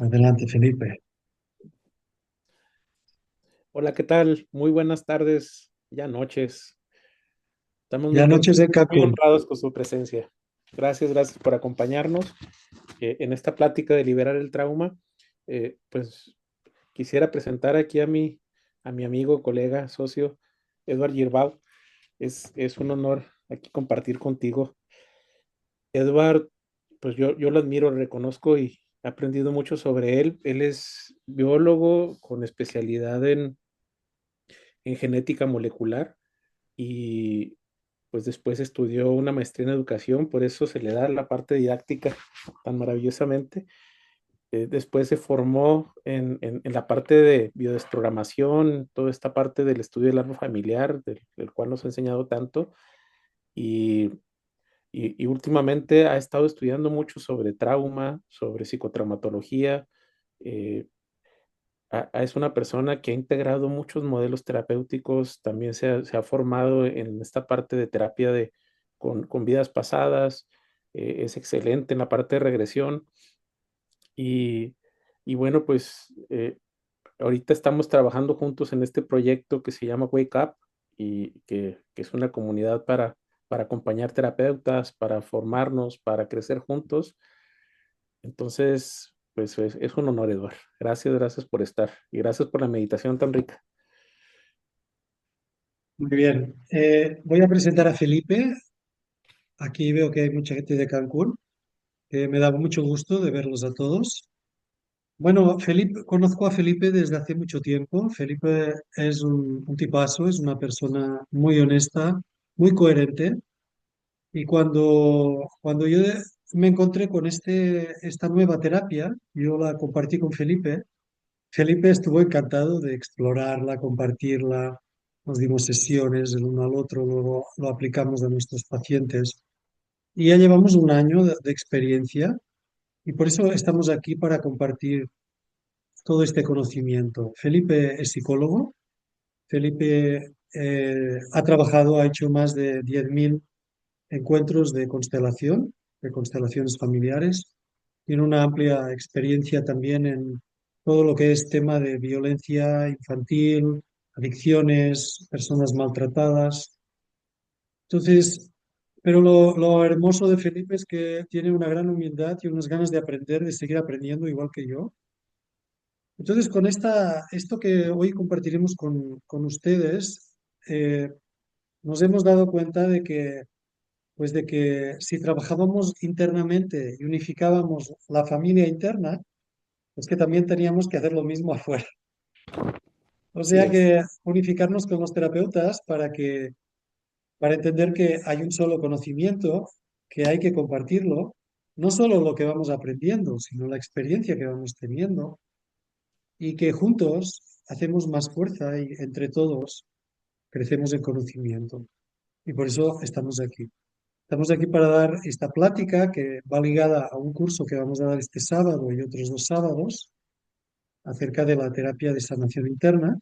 Adelante, Felipe. Hola, ¿qué tal? Muy buenas tardes, ya noches. Estamos muy Ya noches contentos, de muy Cancún. honrados con su presencia. Gracias por acompañarnos en esta plática de liberar el trauma. Pues quisiera presentar aquí a mi amigo, colega, socio, Edward Girbau. Es un honor aquí compartir contigo. Edward, pues yo lo admiro, lo reconozco y he aprendido mucho sobre él. Él es biólogo con especialidad en genética molecular y pues después estudió una maestría en educación, por eso se le da la parte didáctica tan maravillosamente. Después se formó en la parte de biodesprogramación, toda esta parte del estudio del árbol familiar, del cual nos ha enseñado tanto, y, y últimamente ha estado estudiando mucho sobre trauma, sobre psicotraumatología. eh, es una persona que ha integrado muchos modelos terapéuticos, también se ha formado en esta parte de terapia con vidas pasadas, es excelente en la parte de regresión y, y bueno, pues ahorita estamos trabajando juntos en este proyecto que se llama Wake Up y que es una comunidad para acompañar terapeutas, para formarnos, para crecer juntos. Entonces, pues es un honor, Eduardo. Gracias por estar y gracias por la meditación tan rica. Muy bien. Voy a presentar a Felipe. Aquí veo que hay mucha gente de Cancún. Me da mucho gusto de verlos a todos. Bueno, Felipe, conozco a Felipe desde hace mucho tiempo. Felipe es un tipazo, es una persona muy honesta, muy coherente. Y cuando yo me encontré con esta nueva terapia, yo la compartí con Felipe. Felipe estuvo encantado de explorarla, compartirla, nos dimos sesiones el uno al otro, luego lo aplicamos a nuestros pacientes y ya llevamos un año de experiencia y por eso estamos aquí para compartir todo este conocimiento. Felipe es psicólogo, Felipe ha trabajado, ha hecho más de 10.000 encuentros de constelaciones familiares. Tiene una amplia experiencia también en todo lo que es tema de violencia infantil, adicciones, personas maltratadas. Entonces, pero lo hermoso de Felipe es que tiene una gran humildad y unas ganas de aprender, de seguir aprendiendo igual que yo. Entonces, con esto que hoy compartiremos con ustedes, nos hemos dado cuenta de que si trabajábamos internamente y unificábamos la familia interna, pues que también teníamos que hacer lo mismo afuera. O Así sea es. que unificarnos con los terapeutas para entender que hay un solo conocimiento, que hay que compartirlo, no solo lo que vamos aprendiendo, sino la experiencia que vamos teniendo, y que juntos hacemos más fuerza y entre todos crecemos en conocimiento. Y por eso estamos aquí. Estamos aquí para dar esta plática que va ligada a un curso que vamos a dar este sábado y otros 2 sábados acerca de la terapia de sanación interna.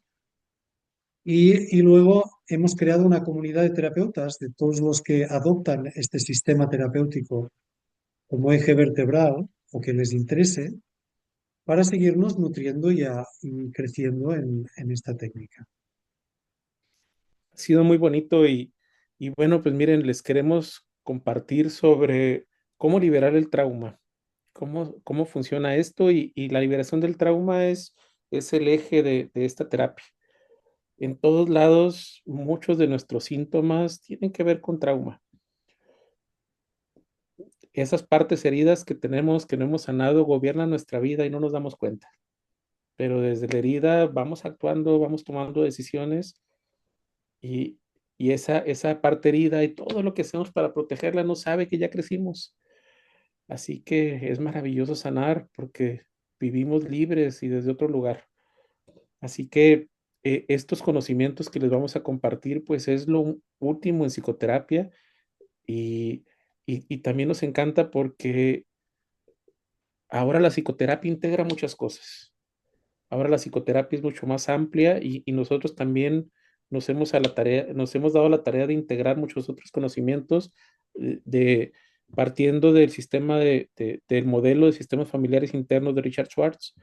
Y luego hemos creado una comunidad de terapeutas, de todos los que adoptan este sistema terapéutico como eje vertebral o que les interese, para seguirnos nutriendo y creciendo en esta técnica. Ha sido muy bonito y bueno, pues miren, les queremos compartir sobre cómo liberar el trauma, cómo funciona esto y la liberación del trauma es el eje de esta terapia. En todos lados, muchos de nuestros síntomas tienen que ver con trauma. Esas partes heridas que tenemos, que no hemos sanado, gobiernan nuestra vida y no nos damos cuenta. Pero desde la herida vamos actuando, vamos tomando decisiones y, y esa parte herida y todo lo que hacemos para protegerla no sabe que ya crecimos. Así que es maravilloso sanar porque vivimos libres y desde otro lugar. Así que estos conocimientos que les vamos a compartir, pues es lo último en psicoterapia y, y también nos encanta porque ahora la psicoterapia integra muchas cosas. Ahora la psicoterapia es mucho más amplia y nosotros también nos hemos dado la tarea de integrar muchos otros conocimientos de, partiendo del sistema del modelo de sistemas familiares internos de Richard Schwartz,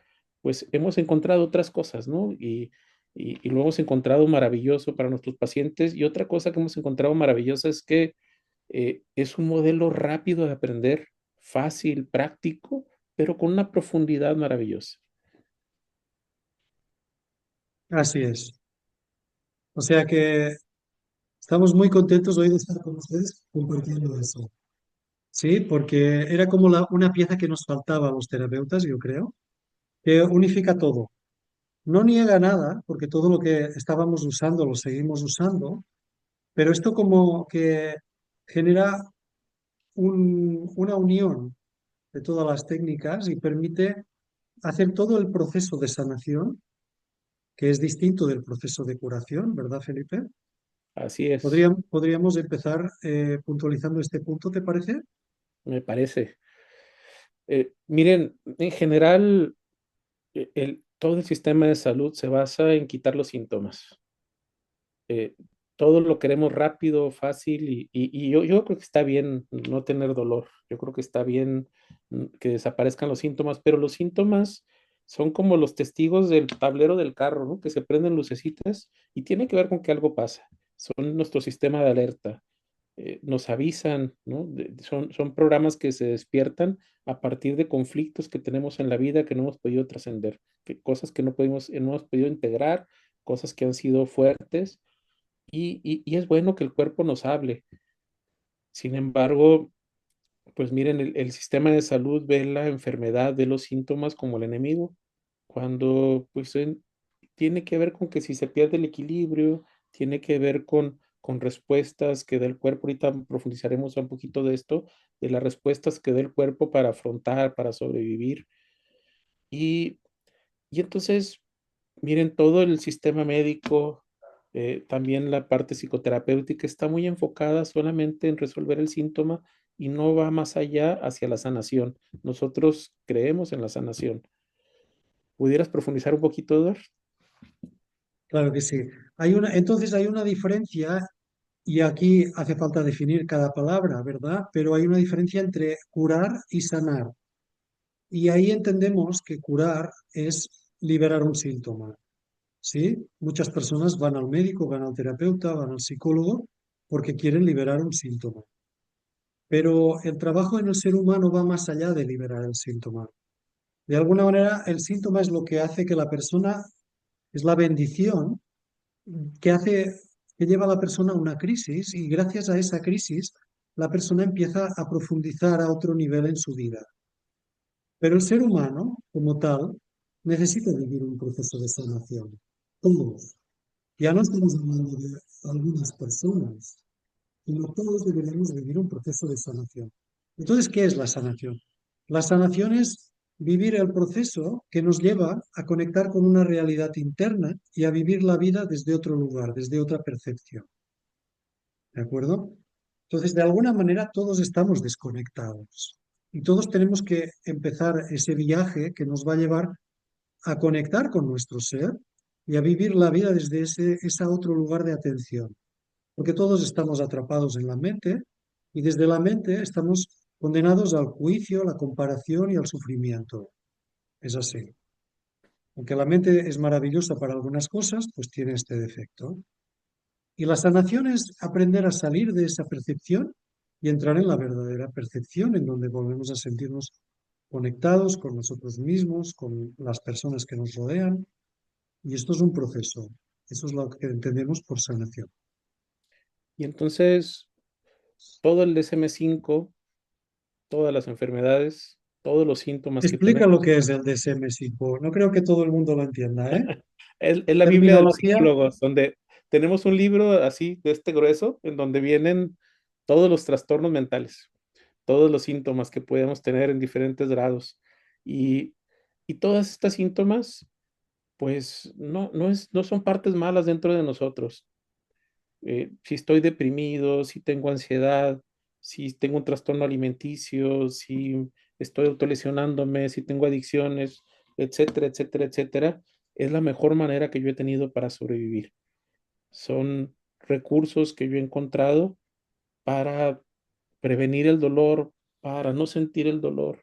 pues hemos encontrado otras cosas, ¿no? Y lo hemos encontrado maravilloso para nuestros pacientes. Y otra cosa que hemos encontrado maravillosa es que es un modelo rápido de aprender, fácil, práctico, pero con una profundidad maravillosa. Así es. O sea que estamos muy contentos hoy de estar con ustedes compartiendo eso. Sí, porque era como una pieza que nos faltaba a los terapeutas, yo creo, que unifica todo. No niega nada, porque todo lo que estábamos usando lo seguimos usando, pero esto como que genera una unión de todas las técnicas y permite hacer todo el proceso de sanación, que es distinto del proceso de curación, ¿verdad, Felipe? Así es, Podríamos empezar puntualizando este punto, ¿te parece? me parece. Miren, en general, todo el sistema de salud se basa en quitar los síntomas. eh, Todo lo queremos rápido, fácil y yo creo que está bien no tener dolor. Yo creo que está bien que desaparezcan los síntomas, pero los síntomas son como los testigos del tablero del carro, ¿no? Que se prenden lucecitas y tiene que ver con que algo pasa. Son nuestro sistema de alerta. Nos avisan, ¿no? Son programas que se despiertan a partir de conflictos que tenemos en la vida que no hemos podido trascender, que cosas que no hemos podido integrar, cosas que han sido fuertes y es bueno que el cuerpo nos hable. Sin embargo, pues miren, el sistema de salud ve la enfermedad, ve los síntomas como el enemigo, cuando pues tiene que ver con que si se pierde el equilibrio, tiene que ver con respuestas que da el cuerpo. Ahorita profundizaremos un poquito de esto, de las respuestas que da el cuerpo para afrontar, para sobrevivir. Y, y entonces, miren, todo el sistema médico, también la parte psicoterapéutica está muy enfocada solamente en resolver el síntoma y no va más allá hacia la sanación. Nosotros creemos en la sanación. ¿Pudieras profundizar un poquito, Eduardo? Claro que sí. Entonces hay una diferencia, y aquí hace falta definir cada palabra, ¿verdad? Pero hay una diferencia entre curar y sanar. Y ahí entendemos que curar es liberar un síntoma, ¿sí? Muchas personas van al médico, van al terapeuta, van al psicólogo porque quieren liberar un síntoma. Pero el trabajo en el ser humano va más allá de liberar el síntoma. De alguna manera, el síntoma es lo que hace que la persona, es la bendición que hace, que lleva a la persona a una crisis y gracias a esa crisis la persona empieza a profundizar a otro nivel en su vida. Pero el ser humano, como tal, necesita vivir un proceso de sanación. Todos. Ya no estamos hablando de algunas personas, sino todos deberíamos vivir un proceso de sanación. Entonces, ¿qué es la sanación? La sanación es vivir el proceso que nos lleva a conectar con una realidad interna y a vivir la vida desde otro lugar, desde otra percepción. ¿De acuerdo? Entonces, de alguna manera, todos estamos desconectados y todos tenemos que empezar ese viaje que nos va a llevar a conectar con nuestro ser y a vivir la vida desde ese otro lugar de atención. Porque todos estamos atrapados en la mente y desde la mente estamos condenados al juicio, a la comparación y al sufrimiento. Es así. Aunque la mente es maravillosa para algunas cosas, pues tiene este defecto. Y la sanación es aprender a salir de esa percepción y entrar en la verdadera percepción, en donde volvemos a sentirnos conectados con nosotros mismos, con las personas que nos rodean. Y esto es un proceso. Eso es lo que entendemos por sanación. Y entonces, todo el DSM-5, todas las enfermedades, todos los síntomas que Explica lo tenemos, que es el DSM-5. No creo que todo el mundo lo entienda, ¿eh? es la Biblia de los Terminología. psicólogos, donde tenemos un libro así de este grueso, en donde vienen todos los trastornos mentales, todos los síntomas que podemos tener en diferentes grados. Y, y todas estas síntomas, pues no son partes malas dentro de nosotros. Si estoy deprimido, si tengo ansiedad, si tengo un trastorno alimenticio, si estoy autolesionándome, si tengo adicciones, etcétera, etcétera, etcétera, es la mejor manera que yo he tenido para sobrevivir. Son recursos que yo he encontrado para prevenir el dolor, para no sentir el dolor.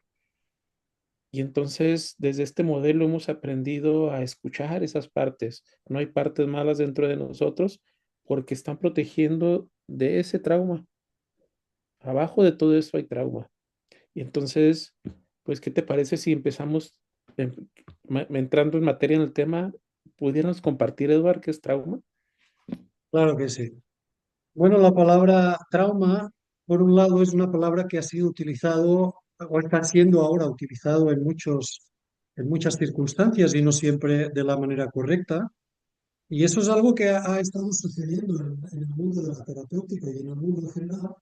Y entonces, desde este modelo hemos aprendido a escuchar esas partes. No hay partes malas dentro de nosotros porque están protegiendo de ese trauma. Abajo de todo eso hay trauma. Y entonces, pues, ¿qué te parece si empezamos entrando en materia en el tema? ¿Pudieras compartir, Edward, qué es trauma? Claro que sí. Bueno, la palabra trauma, por un lado, es una palabra que ha sido utilizado o está siendo ahora utilizado en muchas circunstancias y no siempre de la manera correcta. Y eso es algo que ha estado sucediendo en el mundo de la terapéutica y en el mundo en general.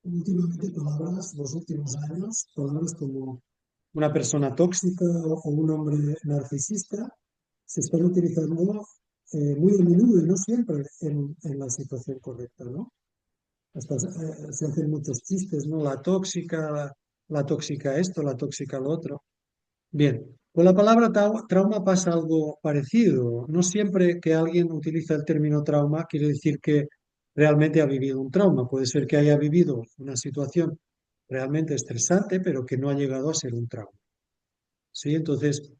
Últimamente, palabras, los últimos años, palabras como una persona tóxica o un hombre narcisista se están utilizando muy a menudo y no siempre en la situación correcta, ¿no? Hasta se hacen muchos chistes, ¿no? La tóxica esto, la tóxica lo otro. Bien, con la palabra trauma pasa algo parecido. No siempre que alguien utiliza el término trauma quiere decir que realmente ha vivido un trauma. Puede ser que haya vivido una situación realmente estresante, pero que no ha llegado a ser un trauma. ¿Sí? Entonces,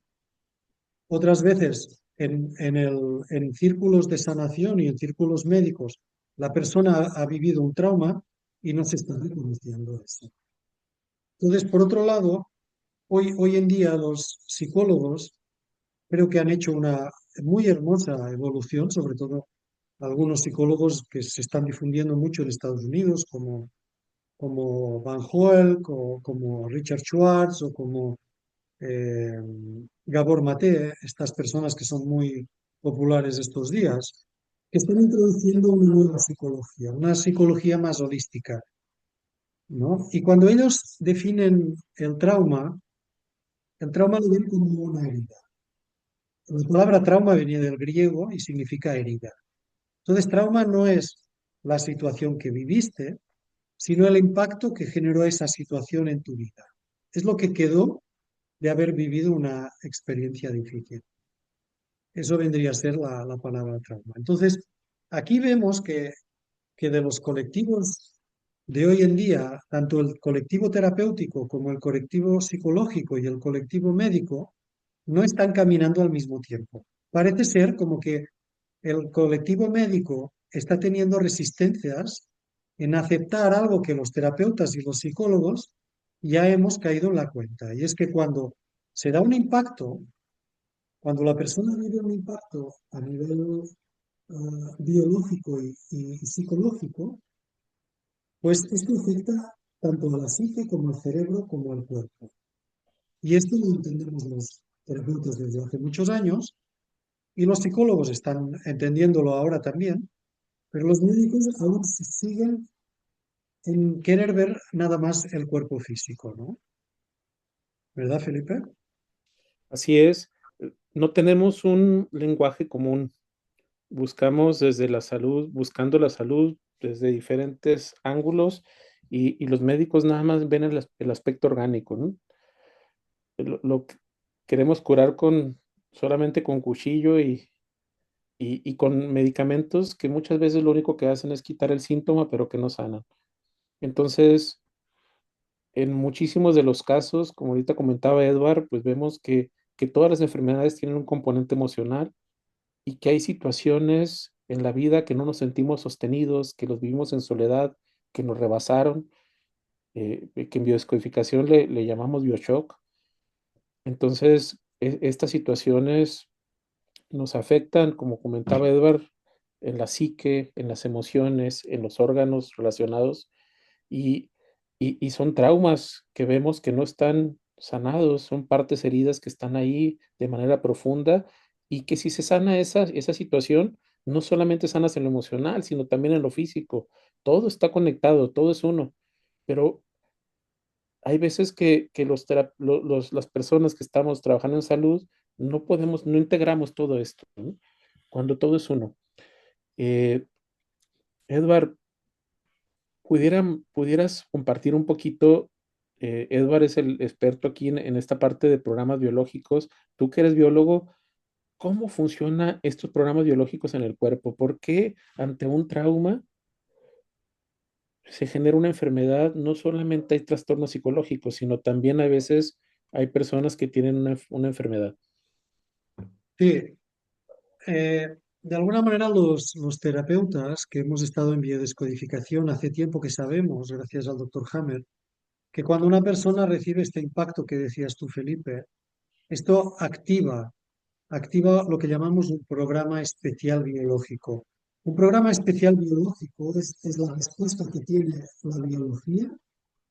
otras veces en círculos de sanación y en círculos médicos, la persona ha vivido un trauma y no se está reconociendo eso. Entonces, por otro lado, hoy en día los psicólogos creo que han hecho una muy hermosa evolución, sobre todo algunos psicólogos que se están difundiendo mucho en Estados Unidos, como Van Hoel, como Richard Schwartz o como eh, Gabor Maté, estas personas que son muy populares estos días, que están introduciendo una nueva psicología, una psicología más holística, ¿no? Y cuando ellos definen el trauma lo ven como una herida. La palabra trauma venía del griego y significa herida. Entonces, trauma no es la situación que viviste, sino el impacto que generó esa situación en tu vida. Es lo que quedó de haber vivido una experiencia difícil. Eso vendría a ser la palabra trauma. Entonces, aquí vemos que de los colectivos de hoy en día, tanto el colectivo terapéutico como el colectivo psicológico y el colectivo médico, no están caminando al mismo tiempo. Parece ser como que el colectivo médico está teniendo resistencias en aceptar algo que los terapeutas y los psicólogos ya hemos caído en la cuenta. Y es que cuando se da un impacto, cuando la persona vive un impacto a nivel biológico y psicológico, pues esto afecta tanto a la psique como al cerebro como al cuerpo. Y esto lo entendemos los terapeutas desde hace muchos años y los psicólogos están entendiéndolo ahora también, pero los médicos aún siguen en querer ver nada más el cuerpo físico, ¿no? ¿Verdad, Felipe? Así es, no tenemos un lenguaje común. Buscamos desde la salud, buscando la salud desde diferentes ángulos y los médicos nada más ven el aspecto orgánico, ¿no? Lo que queremos curar con solamente con cuchillo y con medicamentos que muchas veces lo único que hacen es quitar el síntoma, pero que no sanan. Entonces, en muchísimos de los casos, como ahorita comentaba Edward, pues vemos que todas las enfermedades tienen un componente emocional y que hay situaciones en la vida que no nos sentimos sostenidos, que los vivimos en soledad, que nos rebasaron, que en biodescodificación le llamamos bioshock. Entonces, estas situaciones nos afectan, como comentaba Edward, en la psique, en las emociones, en los órganos relacionados y, y son traumas que vemos que no están sanados, son partes heridas que están ahí de manera profunda y que si se sana esa situación, no solamente sanas en lo emocional, sino también en lo físico. Todo está conectado, todo es uno, pero hay veces que las personas que estamos trabajando en salud no podemos, no integramos todo esto, ¿no? Cuando todo es uno. Eh, Edward, ¿pudieras compartir un poquito? Edward es el experto aquí en esta parte de programas biológicos. Tú que eres biólogo, ¿cómo funcionan estos programas biológicos en el cuerpo? ¿Por qué ante un trauma se genera una enfermedad, no solamente hay trastornos psicológicos, sino también a veces hay personas que tienen una enfermedad. Sí, de alguna manera los terapeutas que hemos estado en biodescodificación hace tiempo que sabemos, gracias al doctor Hammer, que cuando una persona recibe este impacto que decías tú, Felipe, esto activa lo que llamamos un programa especial biológico. Un programa especial biológico es la respuesta que tiene la biología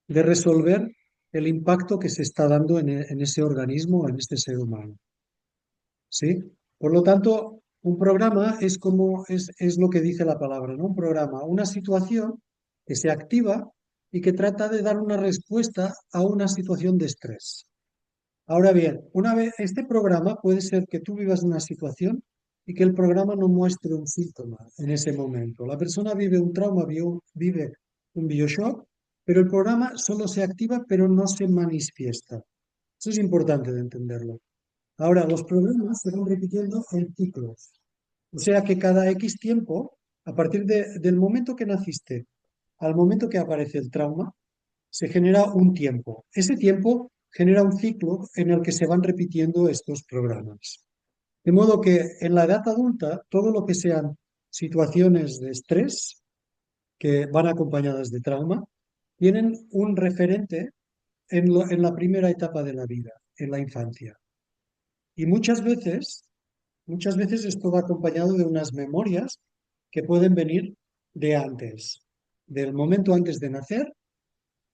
de resolver el impacto que se está dando en ese organismo, en este ser humano. ¿Sí? Por lo tanto, un programa es como es lo que dice la palabra, ¿no? Un programa, una situación que se activa y que trata de dar una respuesta a una situación de estrés. Ahora bien, una vez este programa puede ser que tú vivas una situación y que el programa no muestre un síntoma en ese momento. La persona vive un trauma, vive un bioshock, pero el programa solo se activa, pero no se manifiesta. Eso es importante de entenderlo. Ahora, los problemas se van repitiendo en ciclos. O sea que cada X tiempo, a partir del momento que naciste al momento que aparece el trauma, se genera un tiempo. Ese tiempo genera un ciclo en el que se van repitiendo estos programas. De modo que en la edad adulta, todo lo que sean situaciones de estrés que van acompañadas de trauma, tienen un referente en la primera etapa de la vida, en la infancia. Y muchas veces esto va acompañado de unas memorias que pueden venir de antes, del momento antes de nacer.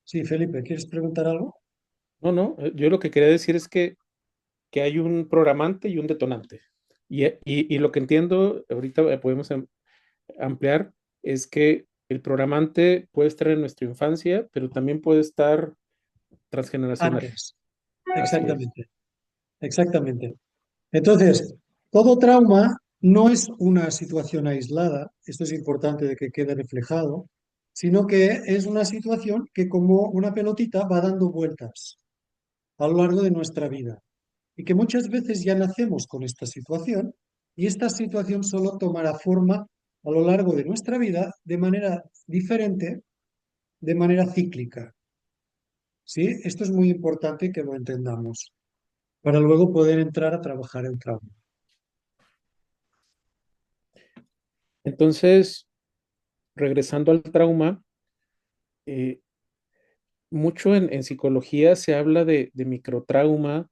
Sí, Felipe, ¿quieres preguntar algo? No, no, yo lo que quería decir es que hay un programante y un detonante. Y lo que entiendo, ahorita podemos ampliar, es que el programante puede estar en nuestra infancia, pero también puede estar transgeneracional. Antes, Así es. exactamente, exactamente. Entonces, todo trauma no es una situación aislada, esto es importante de que quede reflejado, sino que es una situación que como una pelotita va dando vueltas a lo largo de nuestra vida y que muchas veces ya nacemos con esta situación y esta situación solo tomará forma a lo largo de nuestra vida de manera diferente, de manera cíclica. ¿Sí? Esto es muy importante que lo entendamos para luego poder entrar a trabajar el trauma. Entonces, regresando al trauma, eh, mucho en psicología se habla de microtrauma,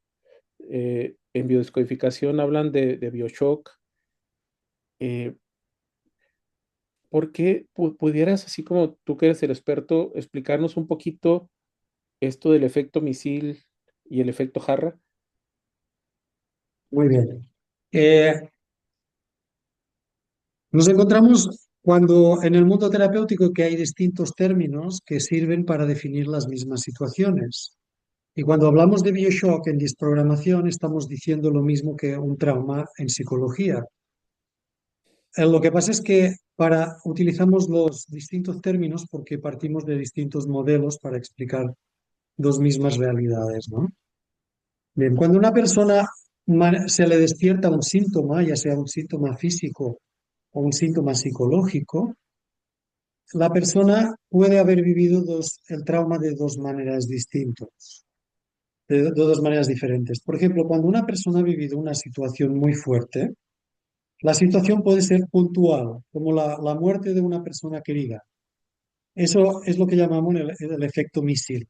en biodescodificación hablan de bioshock. Eh, ¿Por qué pudieras, así como tú que eres el experto, explicarnos un poquito esto del efecto misil y el efecto jarra? Muy bien. Nos encontramos cuando en el mundo terapéutico que hay distintos términos que sirven para definir las mismas situaciones. Y cuando hablamos de bioshock en desprogramación, estamos diciendo lo mismo que un trauma en psicología. Lo que pasa es que utilizamos los distintos términos porque partimos de distintos modelos para explicar dos mismas realidades, ¿no? Bien, cuando una persona se le despierta un síntoma, ya sea un síntoma físico o un síntoma psicológico, la persona puede haber vivido el trauma de dos maneras distintas, de dos maneras diferentes. Por ejemplo, cuando una persona ha vivido una situación muy fuerte, la situación puede ser puntual, como la muerte de una persona querida. Eso es lo que llamamos el efecto misil.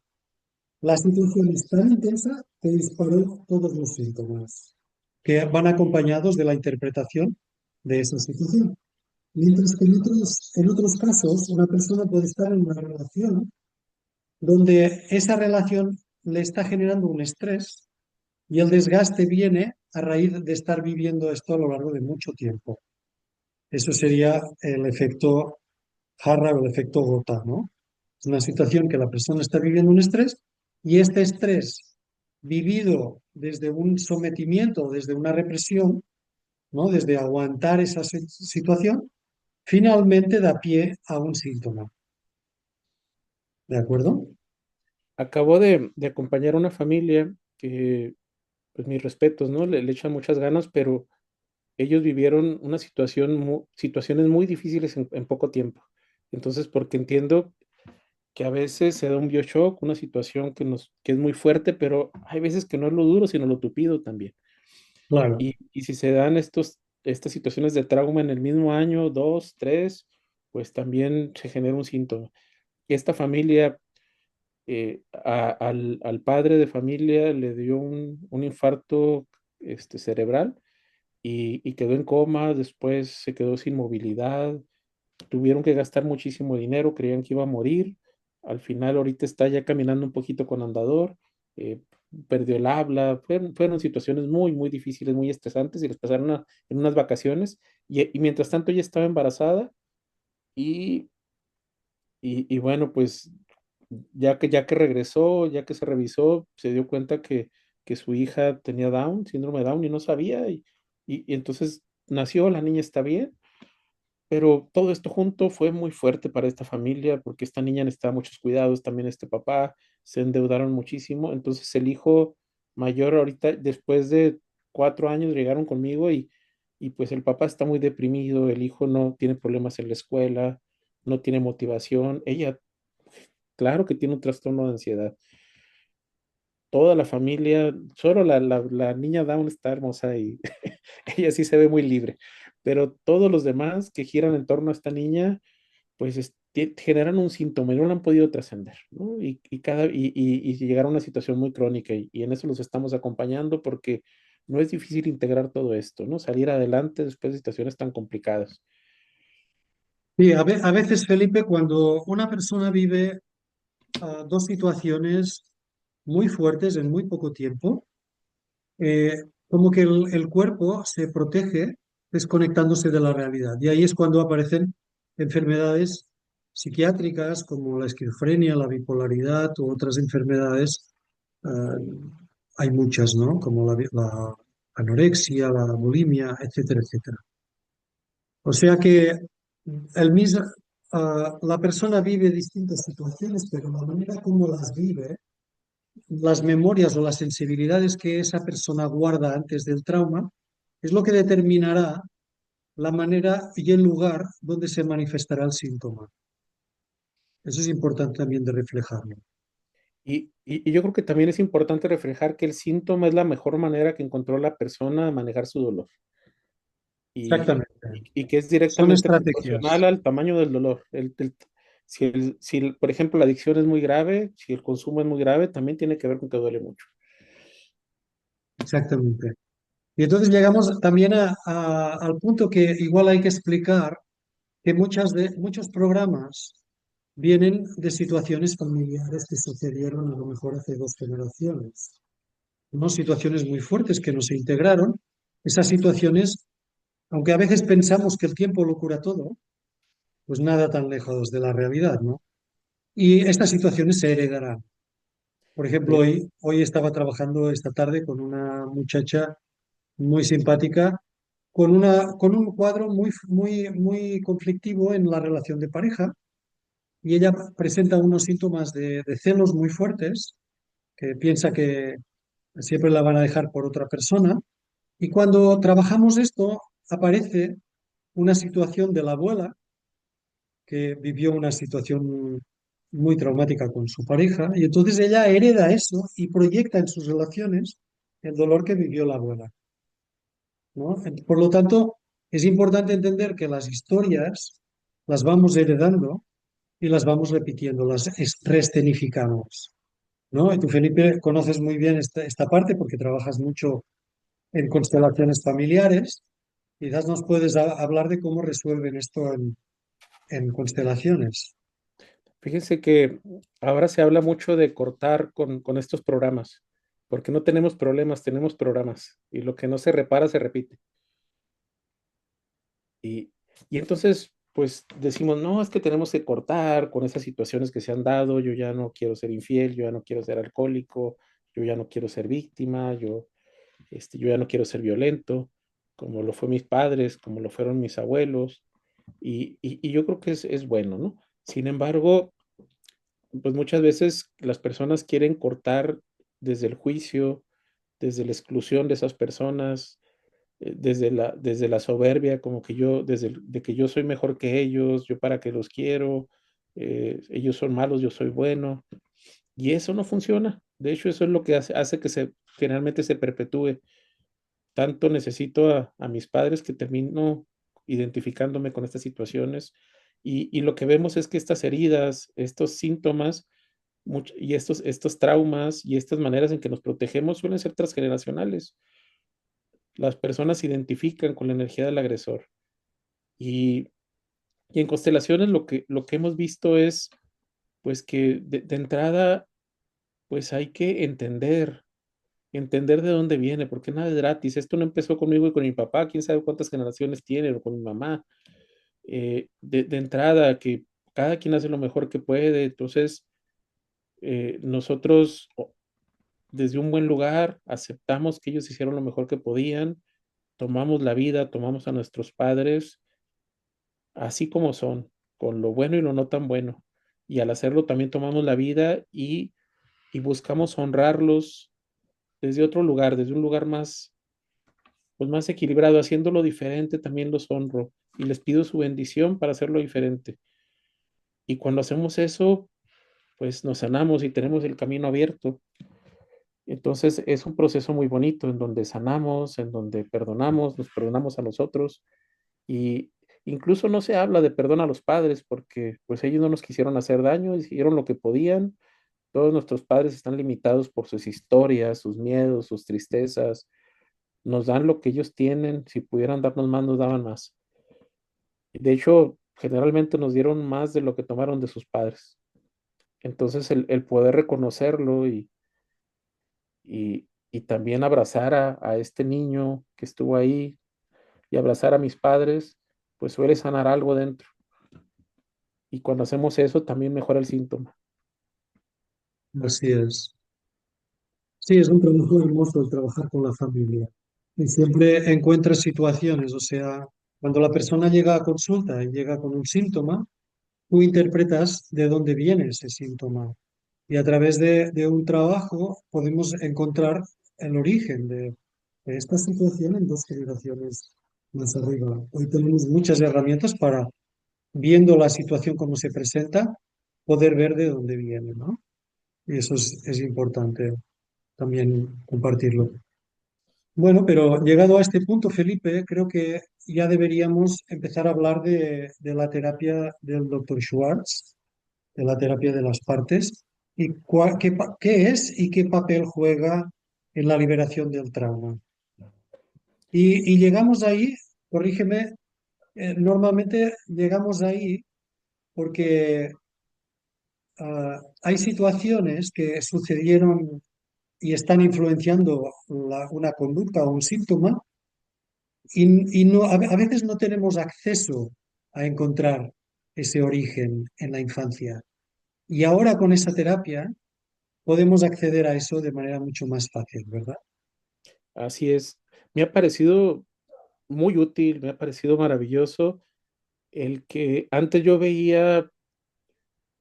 La situación es tan intensa que disparó todos los síntomas, que van acompañados de la interpretación de esa situación. Mientras que en otros casos, una persona puede estar en una relación donde esa relación le está generando un estrés y el desgaste viene a raíz de estar viviendo esto a lo largo de mucho tiempo. Eso sería el efecto jarra o el efecto gota, ¿no? Es una situación que la persona está viviendo un estrés y este estrés vivido desde un sometimiento, desde una represión, ¿no? Desde aguantar esa situación, finalmente da pie a un síntoma. ¿De acuerdo? Acabo de acompañar a una familia que, pues mis respetos, ¿no? Le echan muchas ganas, pero ellos vivieron situaciones muy difíciles en poco tiempo. Entonces, porque entiendo que a veces se da un bioshock, una situación que es muy fuerte, pero hay veces que no es lo duro, sino lo tupido también. Claro. Y si se dan estas situaciones de trauma en el mismo año, dos, tres, pues también se genera un síntoma. Y esta familia, al padre de familia le dio un infarto cerebral y quedó en coma, después se quedó sin movilidad, tuvieron que gastar muchísimo dinero, creían que iba a morir, al final ahorita está ya caminando un poquito con andador, eh, perdió el habla, fueron situaciones muy, muy difíciles, muy estresantes y les pasaron en unas vacaciones y mientras tanto ella estaba embarazada y, y bueno, pues ya que regresó, ya que se revisó, se dio cuenta que su hija tenía Down, síndrome de Down y no sabía y entonces nació, la niña está bien, pero todo esto junto fue muy fuerte para esta familia, porque esta niña necesitaba muchos cuidados, también este papá, se endeudaron muchísimo. Entonces el hijo mayor ahorita, después de 4 años, llegaron conmigo y pues el papá está muy deprimido, el hijo no tiene problemas en la escuela, no tiene motivación. Ella, claro que tiene un trastorno de ansiedad. Toda la familia, solo la niña Down está hermosa y ella sí se ve muy libre, pero todos los demás que giran en torno a esta niña pues generan un síntoma y no lo han podido trascender, ¿no? Y llegar a una situación muy crónica y en eso los estamos acompañando porque no es difícil integrar todo esto, ¿no? Salir adelante después de situaciones tan complicadas. Sí, a veces, Felipe, cuando una persona vive dos situaciones muy fuertes en muy poco tiempo, como que el cuerpo se protege desconectándose de la realidad. Y ahí es cuando aparecen enfermedades psiquiátricas como la esquizofrenia, la bipolaridad u otras enfermedades. eh, Hay muchas, ¿no? Como la anorexia, la bulimia, etcétera, etcétera. O sea que el mismo, la persona vive distintas situaciones, pero la manera como las vive, las memorias o las sensibilidades que esa persona guarda antes del trauma, es lo que determinará la manera y el lugar donde se manifestará el síntoma. Eso es importante también de reflejarlo. Y yo creo que también es importante reflejar que el síntoma es la mejor manera que encontró la persona de manejar su dolor Exactamente. y que es Son directamente proporcional estrategias. al tamaño del dolor. Por ejemplo, la adicción es muy grave, si el consumo es muy grave, también tiene que ver con que duele mucho. Exactamente. Y entonces llegamos también al punto que igual hay que explicar que muchos programas vienen de situaciones familiares que sucedieron a lo mejor hace dos generaciones, ¿no? Situaciones muy fuertes que no se integraron. Esas situaciones, aunque a veces pensamos que el tiempo lo cura todo, pues nada tan lejos de la realidad, ¿no? Y estas situaciones se heredarán. Por ejemplo, De- hoy estaba trabajando esta tarde con una muchacha muy simpática, con un cuadro muy conflictivo en la relación de pareja, y ella presenta unos síntomas de celos muy fuertes, que piensa que siempre la van a dejar por otra persona, y cuando trabajamos esto, aparece una situación de la abuela que vivió una situación muy traumática con su pareja, y entonces ella hereda eso y proyecta en sus relaciones el dolor que vivió la abuela, ¿no? Por lo tanto, es importante entender que las historias las vamos heredando y las vamos repitiendo, reescenificamos, ¿no? Y tú, Felipe, conoces muy bien esta parte porque trabajas mucho en constelaciones familiares. Quizás nos puedes hablar de cómo resuelven esto en constelaciones. Fíjense que ahora se habla mucho de cortar con estos programas, porque no tenemos problemas, tenemos programas, y lo que no se repara se repite. Y, y entonces, pues decimos, no, es que tenemos que cortar con esas situaciones que se han dado, yo ya no quiero ser infiel, yo ya no quiero ser alcohólico, yo ya no quiero ser víctima, yo ya no quiero ser violento, como lo fue mis padres, como lo fueron mis abuelos, y yo creo que es bueno, ¿no? Sin embargo, pues muchas veces las personas quieren cortar desde el juicio, desde la exclusión de esas personas, desde la soberbia, como que de que yo soy mejor que ellos, yo para qué los quiero, ellos son malos, yo soy bueno, y eso no funciona. De hecho, eso es lo que hace que generalmente se perpetúe. Tanto necesito a mis padres que termino identificándome con estas situaciones y lo que vemos es que estas heridas, estos síntomas y estos traumas y estas maneras en que nos protegemos suelen ser transgeneracionales. Las personas se identifican con la energía del agresor y, y en constelaciones lo que hemos visto es pues que de entrada pues hay que entender de dónde viene, porque nada es gratis. Esto no empezó conmigo y con mi papá, quién sabe cuántas generaciones tiene, o con mi mamá. De entrada, que cada quien hace lo mejor que puede. Entonces, nosotros desde un buen lugar aceptamos que ellos hicieron lo mejor que podían, tomamos la vida, tomamos a nuestros padres así como son, con lo bueno y lo no tan bueno. Y al hacerlo también tomamos la vida y buscamos honrarlos desde otro lugar, desde un lugar más pues más equilibrado, haciéndolo diferente, también los honro y les pido su bendición para hacerlo diferente. Y cuando hacemos eso, pues nos sanamos y tenemos el camino abierto. Entonces es un proceso muy bonito en donde sanamos, en donde perdonamos, nos perdonamos a nosotros y incluso no se habla de perdón a los padres porque pues ellos no nos quisieron hacer daño, hicieron lo que podían. Todos nuestros padres están limitados por sus historias, sus miedos, sus tristezas. Nos dan lo que ellos tienen. Si pudieran darnos más, nos daban más. De hecho, generalmente nos dieron más de lo que tomaron de sus padres. Entonces, el poder reconocerlo y también abrazar a este niño que estuvo ahí y abrazar a mis padres, pues suele sanar algo dentro. Y cuando hacemos eso, también mejora el síntoma. Así es. Sí, es un trabajo hermoso el trabajar con la familia. Y siempre encuentras situaciones, o sea, cuando la persona llega a consulta y llega con un síntoma, tú interpretas de dónde viene ese síntoma. Y a través de un trabajo podemos encontrar el origen de esta situación en dos generaciones más arriba. Hoy tenemos muchas herramientas para, viendo la situación como se presenta, poder ver de dónde viene, ¿no? Y eso es importante también compartirlo. Bueno, pero llegado a este punto, Felipe, creo que ya deberíamos empezar a hablar de la terapia del doctor Schwartz, de la terapia de las partes, y qué es y qué papel juega en la liberación del trauma. Y llegamos ahí, corrígeme, normalmente llegamos ahí porque hay situaciones que sucedieron y están influenciando una conducta o un síntoma y no, a veces no tenemos acceso a encontrar ese origen en la infancia. Y ahora con esa terapia podemos acceder a eso de manera mucho más fácil, ¿verdad? Así es. Me ha parecido muy útil, me ha parecido maravilloso el que antes yo veía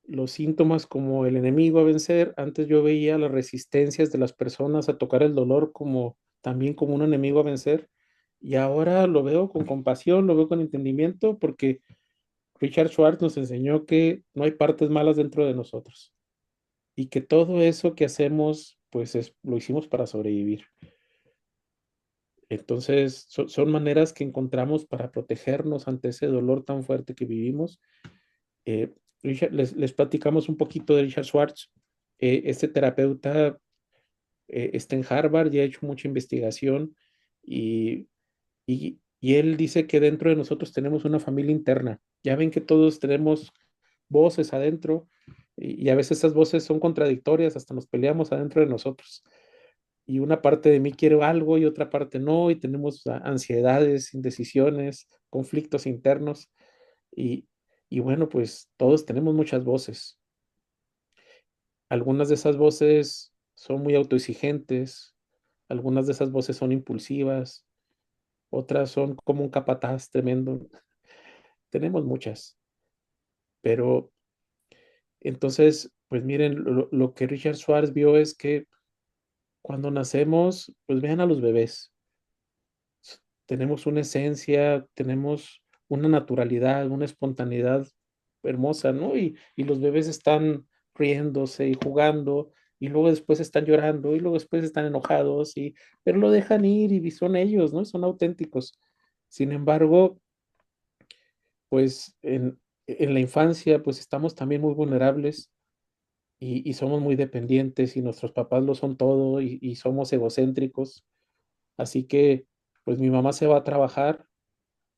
los síntomas como el enemigo a vencer. Antes yo veía las resistencias de las personas a tocar el dolor como también como un enemigo a vencer. Y ahora lo veo con compasión, lo veo con entendimiento, porque Richard Schwartz nos enseñó que no hay partes malas dentro de nosotros y que todo eso que hacemos, pues lo hicimos para sobrevivir. Entonces, son maneras que encontramos para protegernos ante ese dolor tan fuerte que vivimos. Eh, les platicamos un poquito de Richard Schwartz. Este terapeuta está en Harvard y ha hecho mucha investigación y, y él dice que dentro de nosotros tenemos una familia interna. Ya ven que todos tenemos voces adentro y a veces esas voces son contradictorias, hasta nos peleamos adentro de nosotros. Y una parte de mí quiere algo y otra parte no, y tenemos ansiedades, indecisiones, conflictos internos. Y, y bueno, pues todos tenemos muchas voces. Algunas de esas voces son muy autoexigentes, algunas de esas voces son impulsivas, otras son como un capataz tremendo. Tenemos muchas, pero entonces, pues miren, lo que Richard Schwartz vio es que cuando nacemos, pues vean a los bebés. Tenemos una esencia, tenemos una naturalidad, una espontaneidad hermosa, ¿no? Y los bebés están riéndose y jugando, y luego después están llorando, y luego después están enojados, pero lo dejan ir y son ellos, ¿no? Son auténticos. Sin embargo, pues en la infancia, pues estamos también muy vulnerables y somos muy dependientes y nuestros papás lo son todo y somos egocéntricos. Así que, pues mi mamá se va a trabajar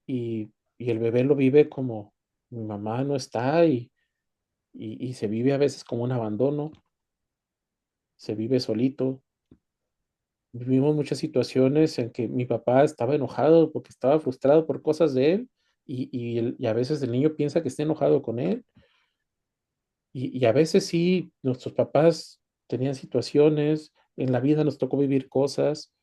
y el bebé lo vive como mi mamá no está y se vive a veces como un abandono, se vive solito. Vivimos muchas situaciones en que mi papá estaba enojado porque estaba frustrado por cosas de él y a veces el niño piensa que está enojado con él y a veces sí, nuestros papás tenían situaciones, en la vida nos tocó vivir cosas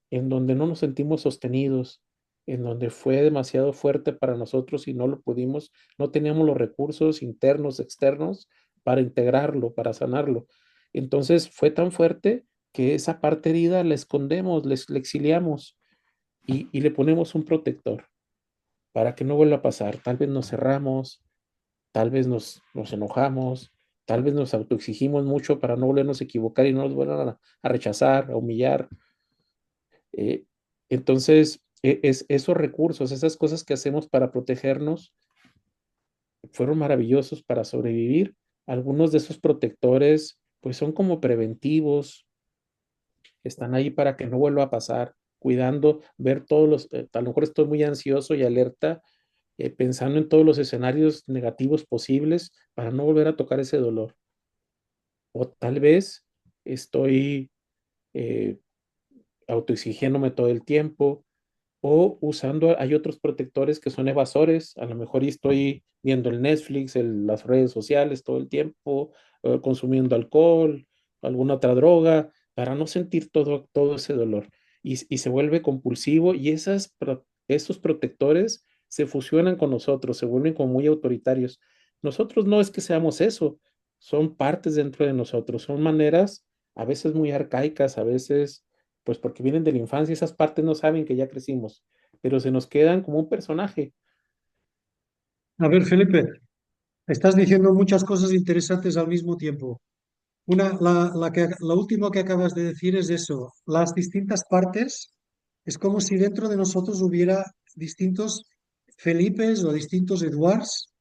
en donde no nos sentimos sostenidos, en donde fue demasiado fuerte para nosotros y no lo pudimos, no teníamos los recursos internos, externos para integrarlo, para sanarlo. Entonces fue tan fuerte que esa parte herida la escondemos, la exiliamos y le ponemos un protector para que no vuelva a pasar. Tal vez nos cerramos, tal vez nos enojamos, tal vez nos autoexigimos mucho para no volvernos a equivocar y no nos vuelvan a rechazar, a humillar. Eh, entonces, esos recursos, esas cosas que hacemos para protegernos, fueron maravillosos para sobrevivir. Algunos de esos protectores, pues son como preventivos, están ahí para que no vuelva a pasar, cuidando, ver todos a lo mejor estoy muy ansioso y alerta, pensando en todos los escenarios negativos posibles para no volver a tocar ese dolor. O tal vez estoy eh, autoexigiéndome todo el tiempo, o usando, hay otros protectores que son evasores, a lo mejor estoy viendo el Netflix, las redes sociales todo el tiempo, consumiendo alcohol, alguna otra droga, para no sentir todo ese dolor. Y se vuelve compulsivo y esos protectores se fusionan con nosotros, se vuelven como muy autoritarios. Nosotros no es que seamos eso, son partes dentro de nosotros, son maneras a veces muy arcaicas, a veces pues porque vienen de la infancia, esas partes no saben que ya crecimos, pero se nos quedan como un personaje. A ver, Felipe, estás diciendo muchas cosas interesantes al mismo tiempo. Lo último que acabas de decir es eso, las distintas partes, es como si dentro de nosotros hubiera distintos Felipes o distintos Eduards,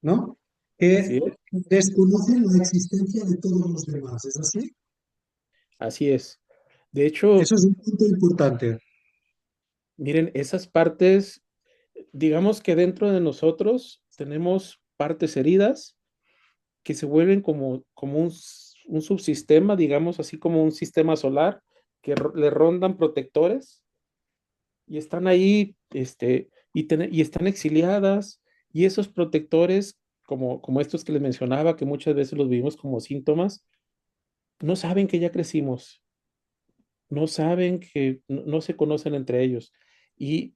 ¿no? Así Que es, desconocen la existencia de todos los demás, ¿es así? así es. De hecho, Eso es un punto importante. miren, esas partes, digamos que dentro de nosotros tenemos partes heridas que se vuelven como un subsistema, digamos, así como un sistema solar, que le rondan protectores y están ahí, y están exiliadas, y esos protectores, como estos que les mencionaba, que muchas veces los vivimos como síntomas, no saben que ya crecimos, no saben que no se conocen entre ellos. Y,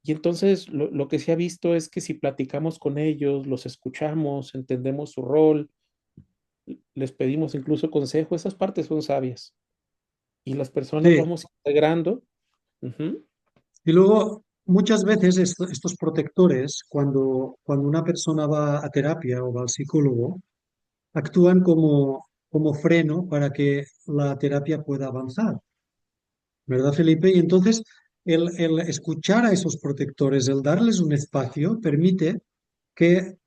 y entonces lo que se ha visto es que si platicamos con ellos, los escuchamos, entendemos su rol, les pedimos incluso consejo, esas partes son sabias. Y las personas Sí. vamos integrando. Ujú. Y luego, muchas veces estos protectores, cuando una persona va a terapia o va al psicólogo, actúan como freno para que la terapia pueda avanzar, ¿verdad, Felipe? Y entonces el escuchar a esos protectores, el darles un espacio, permite que,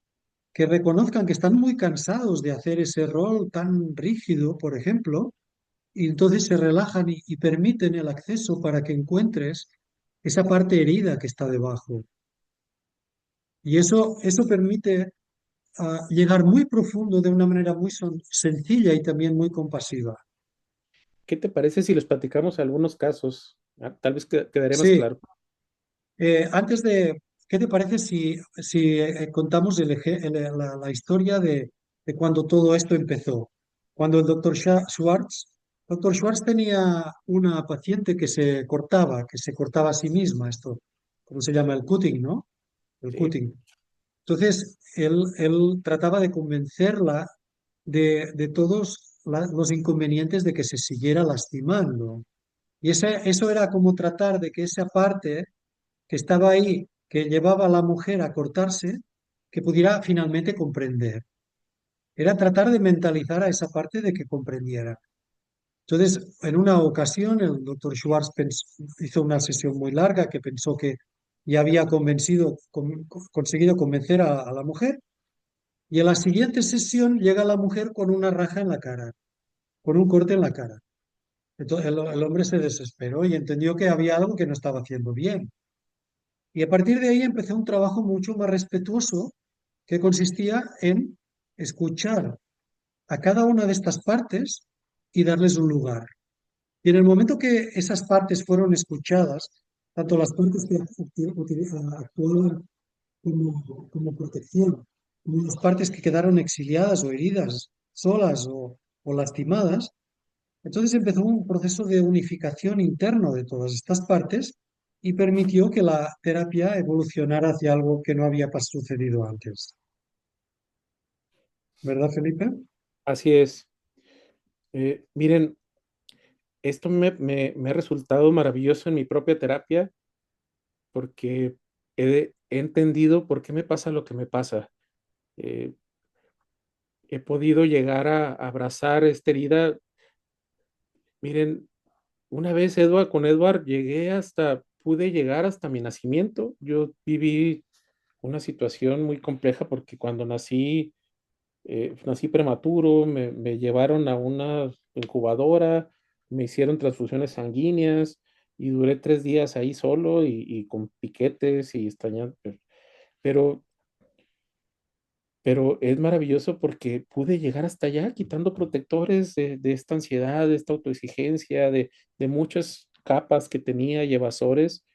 que reconozcan que están muy cansados de hacer ese rol tan rígido, por ejemplo, y entonces se relajan y permiten el acceso para que encuentres esa parte herida que está debajo. Y eso permite llegar muy profundo de una manera muy sencilla y también muy compasiva. ¿Qué te parece si les platicamos algunos casos? Tal vez quedaría más Sí, claro. antes de, ¿qué te parece si contamos la historia de cuando todo esto empezó? Cuando el doctor Schwartz tenía una paciente que se cortaba a sí misma, esto, ¿cómo se llama? El cutting, ¿no? El Sí, cutting. Entonces, él trataba de convencerla de todos los inconvenientes de que se siguiera lastimando. Y eso era como tratar de que esa parte que estaba ahí, que llevaba a la mujer a cortarse, que pudiera finalmente comprender. Era tratar de mentalizar a esa parte de que comprendiera. Entonces, en una ocasión, el doctor Schwartz hizo una sesión muy larga que pensó que ya había conseguido convencer a la mujer, y en la siguiente sesión llega la mujer con una raja en la cara, con un corte en la cara. Entonces, el hombre se desesperó y entendió que había algo que no estaba haciendo bien. Y a partir de ahí empezó un trabajo mucho más respetuoso que consistía en escuchar a cada una de estas partes y darles un lugar. Y en el momento que esas partes fueron escuchadas, tanto las partes que actuaban como protección, como las partes que quedaron exiliadas o heridas, solas o lastimadas, entonces empezó un proceso de unificación interno de todas estas partes y permitió que la terapia evolucionara hacia algo que no había sucedido antes. ¿Verdad, Felipe? Así es. Miren, esto me ha resultado maravilloso en mi propia terapia porque he entendido por qué me pasa lo que me pasa. Eh, He podido llegar a abrazar esta herida. Miren, una vez con Edward pude llegar hasta mi nacimiento. Yo viví una situación muy compleja porque cuando nací prematuro, me llevaron a una incubadora, me hicieron transfusiones sanguíneas y duré 3 días ahí solo y con piquetes y extrañando. Pero, pero es maravilloso porque pude llegar hasta allá quitando protectores de esta ansiedad, de esta autoexigencia, de muchas capas que tenía y evasores.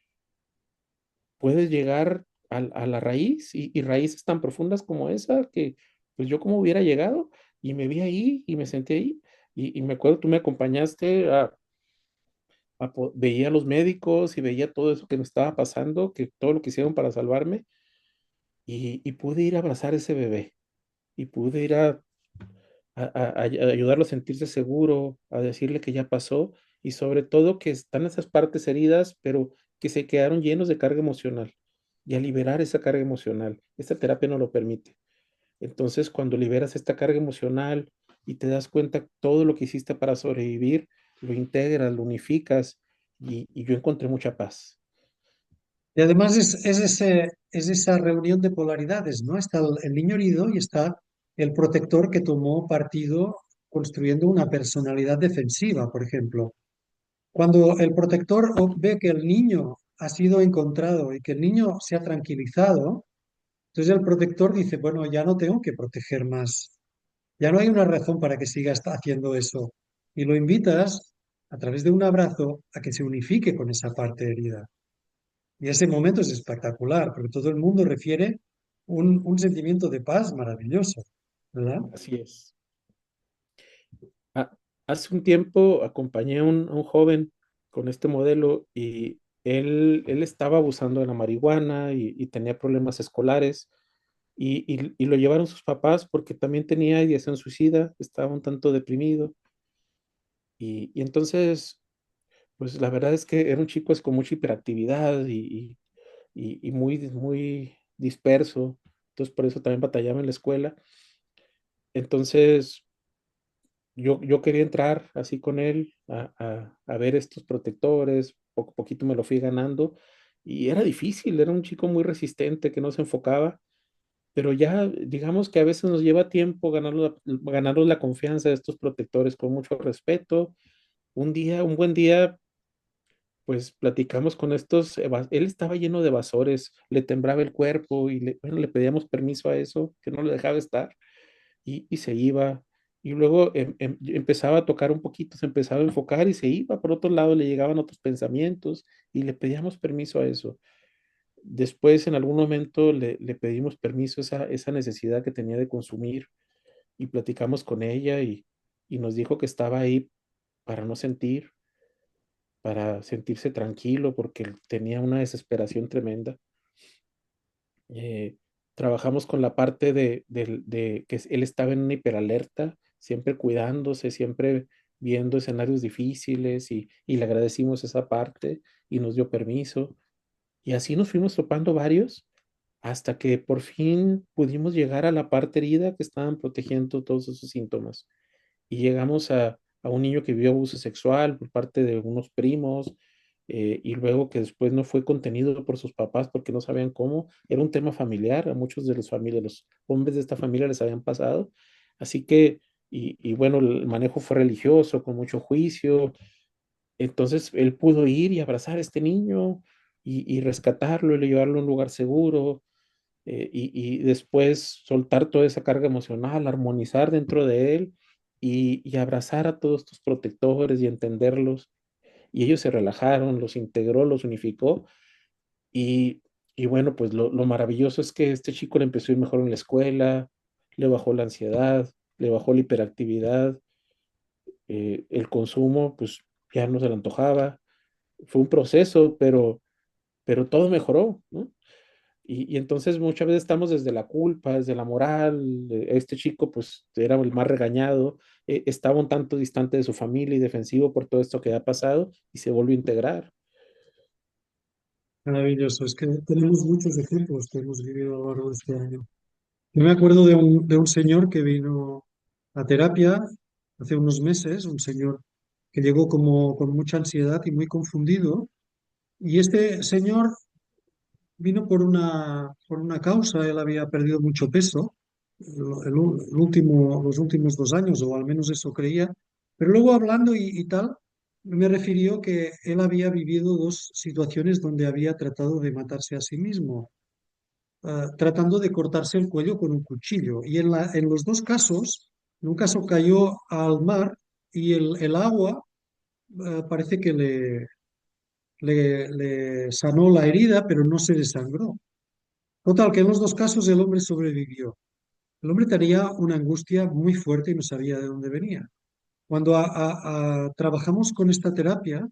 Puedes llegar a la raíz y raíces tan profundas como esa que pues yo como hubiera llegado y me vi ahí y me senté ahí y me acuerdo, tú me acompañaste veía a los médicos y veía todo eso que me estaba pasando, que todo lo que hicieron para salvarme y pude ir a abrazar a ese bebé y pude ir a ayudarlo a sentirse seguro, a decirle que ya pasó y sobre todo que están esas partes heridas, pero que se quedaron llenos de carga emocional y a liberar esa carga emocional. Esta terapia no lo permite. Entonces, cuando liberas esta carga emocional y te das cuenta todo lo que hiciste para sobrevivir, lo integras, lo unificas y yo encontré mucha paz. Y además es esa reunión de polaridades, ¿no? Está el niño herido y está el protector que tomó partido construyendo una personalidad defensiva, por ejemplo. Cuando el protector ve que el niño ha sido encontrado y que el niño se ha tranquilizado, entonces el protector dice, bueno, ya no tengo que proteger más, ya no hay una razón para que siga haciendo eso. Y lo invitas a través de un abrazo a que se unifique con esa parte herida. Y ese momento es espectacular, porque todo el mundo refiere un sentimiento de paz maravilloso, ¿verdad? Así es. Ah, hace un tiempo acompañé a un joven con este modelo y él estaba abusando de la marihuana y tenía problemas escolares y lo llevaron sus papás porque también tenía ideación suicida, estaba un tanto deprimido y entonces, pues la verdad es que era un chico con mucha hiperactividad y muy disperso, entonces por eso también batallaba en la escuela. Entonces, yo quería entrar así con él a ver estos protectores, poco a poquito me lo fui ganando y era difícil, era un chico muy resistente que no se enfocaba, pero ya digamos que a veces nos lleva tiempo ganarnos la confianza de estos protectores con mucho respeto. Un buen día, pues platicamos con él estaba lleno de evasores, le temblaba el cuerpo y bueno, le pedíamos permiso a eso, que no le dejaba estar y se iba. Y luego empezaba a tocar un poquito, se empezaba a enfocar y se iba. Por otro lado, le llegaban otros pensamientos y le pedíamos permiso a eso. Después, en algún momento, le pedimos permiso a esa necesidad que tenía de consumir y platicamos con ella y nos dijo que estaba ahí para no sentir, para sentirse tranquilo, porque tenía una desesperación tremenda. eh, Trabajamos con la parte de que él estaba en una hiperalerta, siempre cuidándose, siempre viendo escenarios difíciles y le agradecimos esa parte y nos dio permiso. Y así nos fuimos topando varios. hasta que por fin pudimos llegar a la parte herida que estaban protegiendo todos esos síntomas. Y llegamos a un niño que vivió abuso sexual por parte de unos primos, y luego que después no fue contenido por sus papás porque no sabían cómo. Era un tema familiar, a muchos de los familias, los hombres de esta familia les habían pasado. Así que, y bueno, el manejo fue religioso, con mucho juicio. Entonces él pudo ir y abrazar a este niño y rescatarlo y llevarlo a un lugar seguro, y después soltar toda esa carga emocional, armonizar dentro de él y abrazar a todos tus protectores y entenderlos. Y ellos se relajaron, los integró, los unificó y, y bueno, pues lo maravilloso es que este chico le empezó a ir mejor en la escuela, le bajó la ansiedad, le bajó la hiperactividad, el consumo pues ya no se le antojaba. Fue un proceso, pero todo mejoró, ¿no? Y entonces muchas veces estamos desde la culpa, desde la moral. Este chico pues era el más regañado, estaba un tanto distante de su familia y defensivo por todo esto que ha pasado y se volvió a integrar. Maravilloso. Es que tenemos muchos ejemplos que hemos vivido a lo largo de este año. Yo me acuerdo de un señor que vino a terapia hace unos meses, un señor que llegó como con mucha ansiedad y muy confundido. Y este señor vino por una causa. Él había perdido mucho peso los últimos 2 años, o al menos eso creía. Pero luego hablando y tal, me refirió que él había vivido dos situaciones donde había tratado de matarse a sí mismo, tratando de cortarse el cuello con un cuchillo. Y en los dos casos, en un caso cayó al mar y el agua parece que le sanó la herida, pero no se desangró. Total, que en los dos casos el hombre sobrevivió. El hombre tenía una angustia muy fuerte y no sabía de dónde venía. Cuando trabajamos con esta terapia,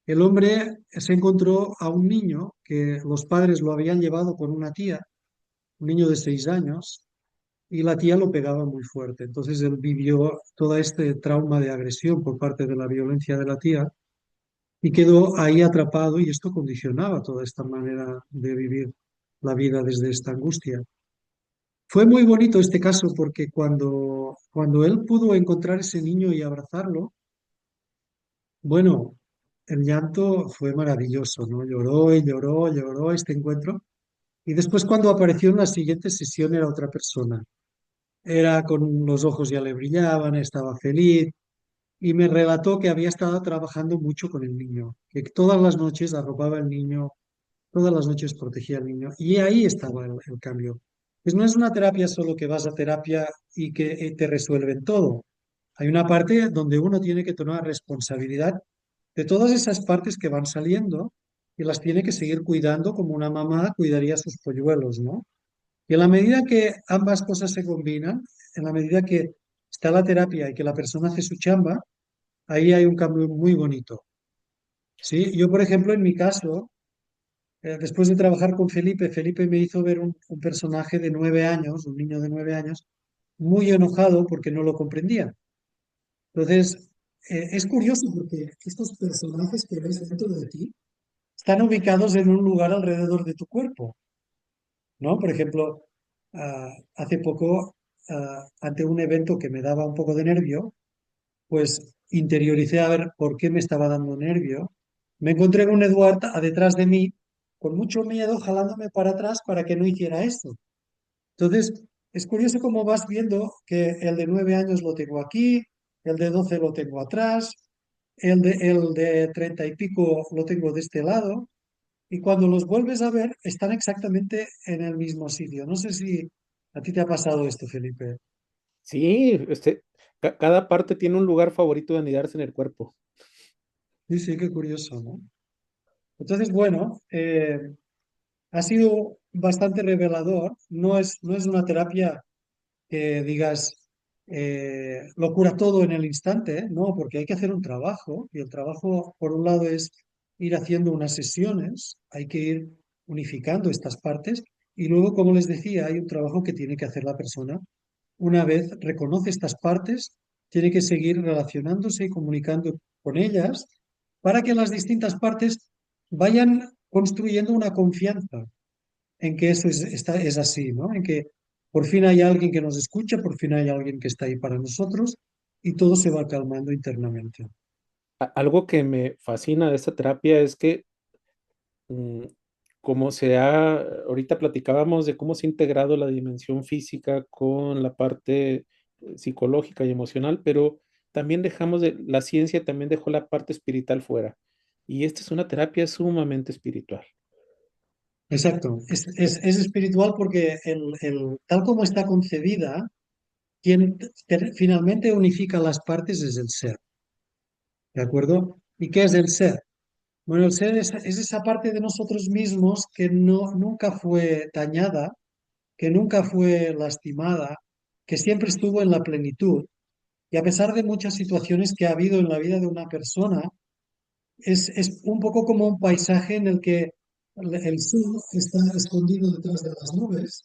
el hombre se encontró a un niño que los padres lo habían llevado con una tía, un niño de 6 años, y la tía lo pegaba muy fuerte. Entonces él vivió todo este trauma de agresión por parte de la violencia de la tía y quedó ahí atrapado, y esto condicionaba toda esta manera de vivir la vida desde esta angustia. Fue muy bonito este caso porque cuando él pudo encontrar ese niño y abrazarlo, bueno, el llanto fue maravilloso, ¿no? Lloró y lloró, lloró este encuentro. Y después cuando apareció en la siguiente sesión era otra persona. Era con los ojos ya le brillaban, estaba feliz y me relató que había estado trabajando mucho con el niño, que todas las noches arropaba al niño, todas las noches protegía al niño. Y ahí estaba el cambio. Pues no es una terapia solo que vas a terapia y que te resuelven todo. Hay una parte donde uno tiene que tomar responsabilidad de todas esas partes que van saliendo y las tiene que seguir cuidando como una mamá cuidaría a sus polluelos, ¿no? Y en la medida que ambas cosas se combinan, en la medida que está la terapia y que la persona hace su chamba, ahí hay un cambio muy bonito. Sí, yo, por ejemplo, en mi caso, después de trabajar con Felipe, Felipe me hizo ver un personaje de 9 años, un niño de 9 años, muy enojado porque no lo comprendía. Entonces, es curioso porque estos personajes que ves dentro de ti están ubicados en un lugar alrededor de tu cuerpo, ¿no? Por ejemplo, hace poco, ante un evento que me daba un poco de nervio, pues interioricé a ver por qué me estaba dando nervio. Me encontré con Eduard a detrás de mí, con mucho miedo, jalándome para atrás para que no hiciera eso. Entonces, es curioso cómo vas viendo que el de 9 años lo tengo aquí, el de 12 lo tengo atrás, el de 30 y pico lo tengo de este lado, y cuando los vuelves a ver, están exactamente en el mismo sitio. No sé si a ti te ha pasado esto, Felipe. Sí, cada parte tiene un lugar favorito de anidarse en el cuerpo. Sí, sí, qué curioso, ¿no? Entonces, bueno, ha sido bastante revelador. No es una terapia que digas lo cura todo en el instante, ¿eh? No, porque hay que hacer un trabajo, y el trabajo, por un lado, es ir haciendo unas sesiones, hay que ir unificando estas partes, y luego, como les decía, hay un trabajo que tiene que hacer la persona. Una vez reconoce estas partes, tiene que seguir relacionándose y comunicando con ellas para que las distintas partes vayan construyendo una confianza. en que eso es así, ¿no? En que por fin hay alguien que nos escucha, por fin hay alguien que está ahí para nosotros y todo se va calmando internamente. Algo que me fascina de esta terapia es que mm, como ahorita platicábamos de cómo se ha integrado la dimensión física con la parte psicológica y emocional, pero también la ciencia también dejó la parte espiritual fuera. Y esta es una terapia sumamente espiritual. Exacto, es espiritual porque tal como está concebida, quien finalmente unifica las partes es el ser, ¿de acuerdo? ¿Y qué es el ser? Bueno, el ser es esa parte de nosotros mismos que nunca fue dañada, que nunca fue lastimada, que siempre estuvo en la plenitud. Y a pesar de muchas situaciones que ha habido en la vida de una persona, es un poco como un paisaje en el que el sol está escondido detrás de las nubes.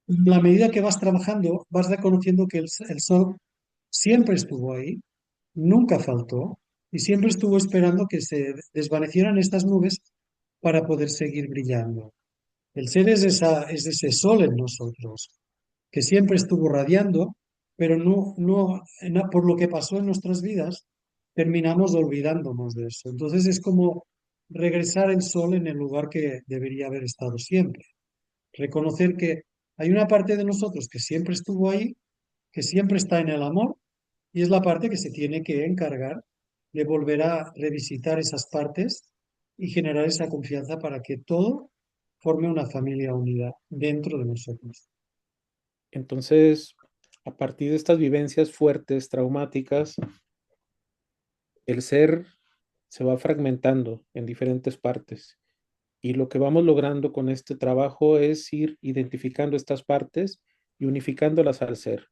En la medida que vas trabajando, vas reconociendo que el sol siempre estuvo ahí, nunca faltó y siempre estuvo esperando que se desvanecieran estas nubes para poder seguir brillando. El ser es ese sol en nosotros, que siempre estuvo radiando, pero por lo que pasó en nuestras vidas, terminamos olvidándonos de eso. Entonces es como regresar el sol en el lugar que debería haber estado siempre. Reconocer que hay una parte de nosotros que siempre estuvo ahí, que siempre está en el amor, y es la parte que se tiene que encargar de volver a revisitar esas partes y generar esa confianza para que todo forme una familia unida dentro de nosotros. Entonces, a partir de estas vivencias fuertes, traumáticas, el ser se va fragmentando en diferentes partes. Y lo que vamos logrando con este trabajo es ir identificando estas partes y unificándolas al ser.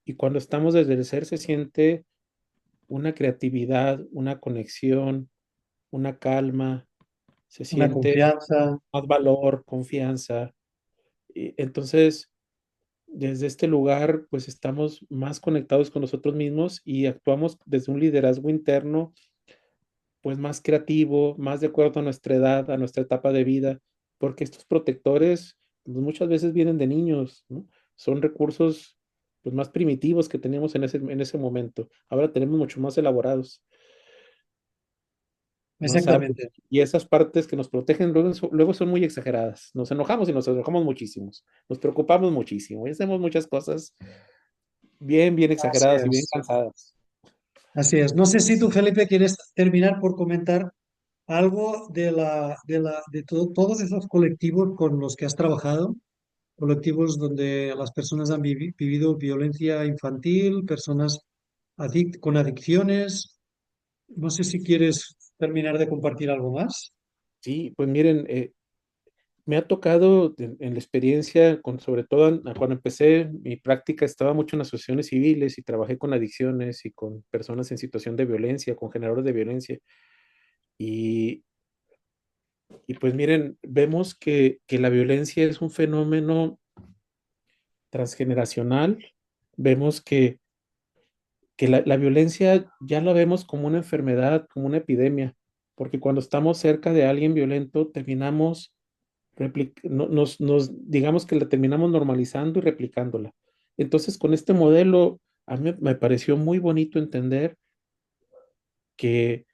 Y cuando estamos desde el ser se siente una creatividad, una conexión, una calma, se Una siente confianza. más valor, confianza. Y entonces, desde este lugar, pues estamos más conectados con nosotros mismos y actuamos desde un liderazgo interno, pues más creativo, más de acuerdo a nuestra edad, a nuestra etapa de vida, porque estos protectores pues, muchas veces vienen de niños, ¿no? Son recursos pues, más primitivos que teníamos en ese momento. Ahora tenemos mucho más elaborados, más sabios. Exactamente. Y esas partes que nos protegen luego son muy exageradas. Nos enojamos y nos enojamos muchísimos. Nos preocupamos muchísimo y hacemos muchas cosas bien Así exageradas y bien es. cansadas. Así es. No sé si tú, Felipe, quieres terminar por comentar algo de todos esos colectivos con los que has trabajado, colectivos donde las personas han vivido violencia infantil, personas con adicciones. No sé si quieres terminar de compartir algo más. Sí, pues miren, me ha tocado en la experiencia, sobre todo cuando empecé mi práctica, estaba mucho en asociaciones civiles y trabajé con adicciones y con personas en situación de violencia, con generadores de violencia. Y, y pues miren, vemos que la violencia es un fenómeno transgeneracional. Vemos que la violencia ya la vemos como una enfermedad, como una epidemia, porque cuando estamos cerca de alguien violento, digamos que la terminamos normalizando y replicándola. Entonces, con este modelo, a mí me pareció muy bonito entender que,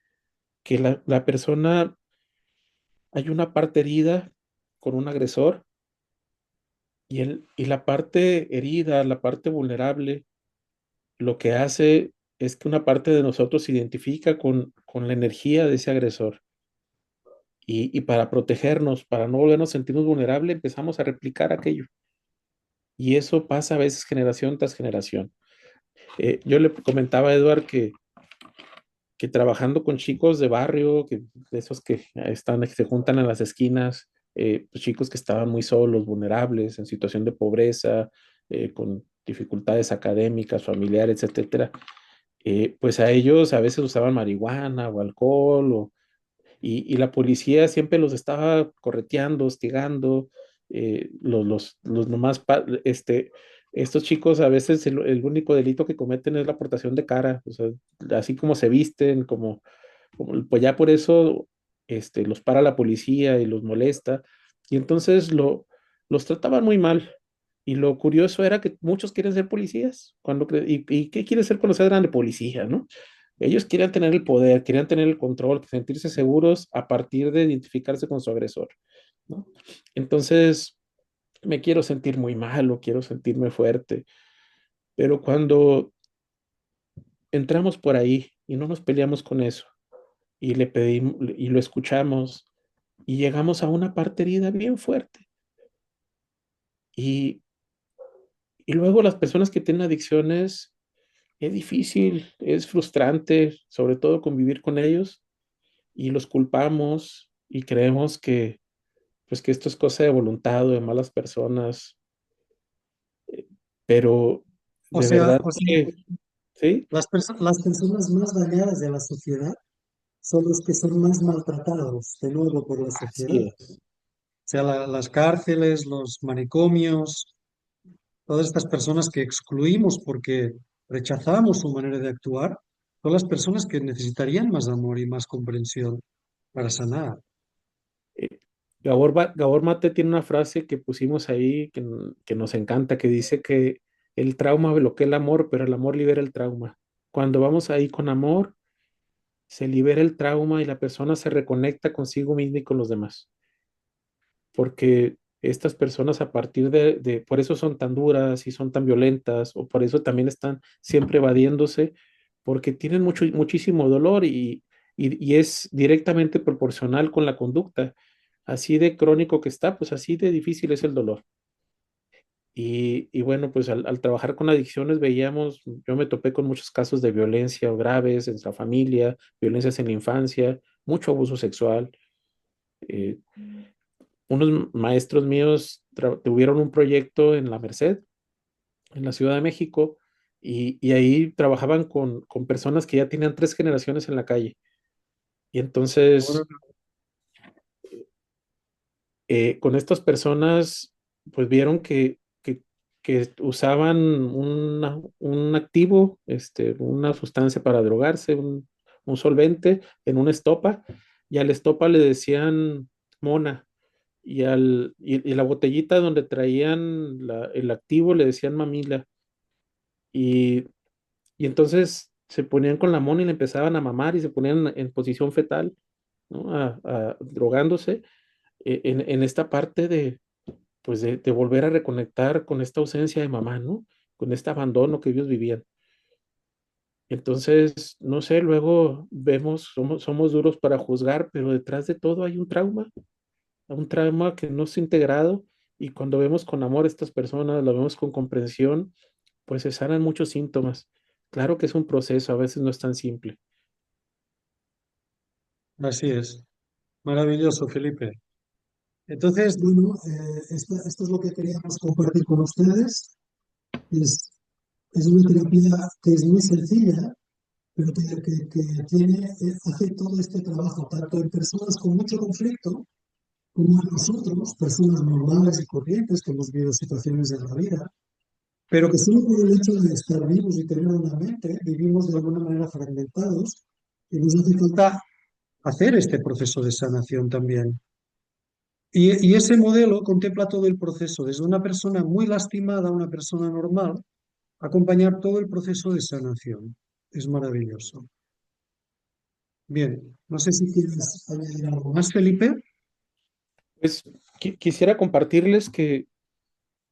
que la persona, hay una parte herida con un agresor y la parte herida, la parte vulnerable, lo que hace es que una parte de nosotros se identifica con la energía de ese agresor. Y para protegernos, para no volvernos a sentirnos vulnerables, empezamos a replicar aquello. Y eso pasa a veces generación tras generación. Yo le comentaba a Eduard que trabajando con chicos de barrio, de esos que se juntan en las esquinas, pues chicos que estaban muy solos, vulnerables, en situación de pobreza, con dificultades académicas, familiares, etcétera, pues a ellos a veces usaban marihuana o alcohol, y la policía siempre los estaba correteando, hostigando, los nomás, estos chicos a veces el único delito que cometen es la aportación de cara, o sea, así como se visten, pues ya por eso los para la policía y los molesta. Y entonces los trataban muy mal. Y lo curioso era que muchos quieren ser policías. ¿Y qué quieren ser cuando sean grande? Policía, ¿no? Ellos querían tener el poder, querían tener el control, sentirse seguros a partir de identificarse con su agresor, ¿no? Entonces, me quiero sentir muy malo, quiero sentirme fuerte, pero cuando entramos por ahí y no nos peleamos con eso y le pedimos y lo escuchamos y llegamos a una parte herida bien fuerte y, y luego las personas que tienen adicciones es difícil, es frustrante, sobre todo convivir con ellos y los culpamos y creemos que pues que esto es cosa de voluntad o de malas personas, pero O de sea, verdad o sea, que sí, las personas más dañadas de la sociedad son los que son más maltratados de nuevo por la sociedad. así O es. sea, las cárceles, los manicomios, todas estas personas que excluimos porque rechazamos su manera de actuar, son las personas que necesitarían más amor y más comprensión para sanar. Eh, Gabor Mate tiene una frase que pusimos ahí que nos encanta, que dice que el trauma bloquea el amor, pero el amor libera el trauma. Cuando vamos ahí con amor, se libera el trauma y la persona se reconecta consigo misma y con los demás. Porque estas personas a partir por eso son tan duras y son tan violentas, o por eso también están siempre evadiéndose, porque tienen muchísimo dolor y es directamente proporcional con la conducta. Así de crónico que está, pues así de difícil es el dolor. Y bueno, pues al trabajar con adicciones veíamos, yo me topé con muchos casos de violencia graves en la familia, violencias en la infancia, mucho abuso sexual. eh, Unos maestros míos tuvieron un proyecto en la Merced, en la Ciudad de México, y ahí trabajaban con personas que ya tenían 3 generaciones en la calle. Y Ahora, entonces, con estas personas, pues vieron que usaban un activo, una sustancia para drogarse, un solvente en una estopa, y a la estopa le decían mona. Y la botellita donde traían el activo le decían mamila. Y, y entonces se ponían con la mona y le empezaban a mamar y se ponían en posición fetal, ¿no? Drogándose en esta parte pues de volver a reconectar con esta ausencia de mamá, ¿no? Con este abandono que ellos vivían. Entonces, no sé, luego vemos, somos duros para juzgar, pero detrás de todo hay un trauma que no se ha integrado y cuando vemos con amor a estas personas, lo vemos con comprensión, pues se sanan muchos síntomas. Claro que es un proceso, a veces no es tan simple. así es. Maravilloso, Felipe. Entonces, bueno, esto es lo que queríamos compartir con ustedes. Es, es una terapia que es muy sencilla, pero que tiene, hace todo este trabajo, tanto en personas con mucho conflicto, como en nosotros, personas normales y corrientes que hemos vivido situaciones en la vida, pero que solo por el hecho de estar vivos y tener una mente, vivimos de alguna manera fragmentados y nos hace falta hacer este proceso de sanación también. Y ese modelo contempla todo el proceso, desde una persona muy lastimada a una persona normal, acompañar todo el proceso de sanación. Es maravilloso. Bien, no sé si quieres añadir algo más, Felipe. Pues quisiera compartirles que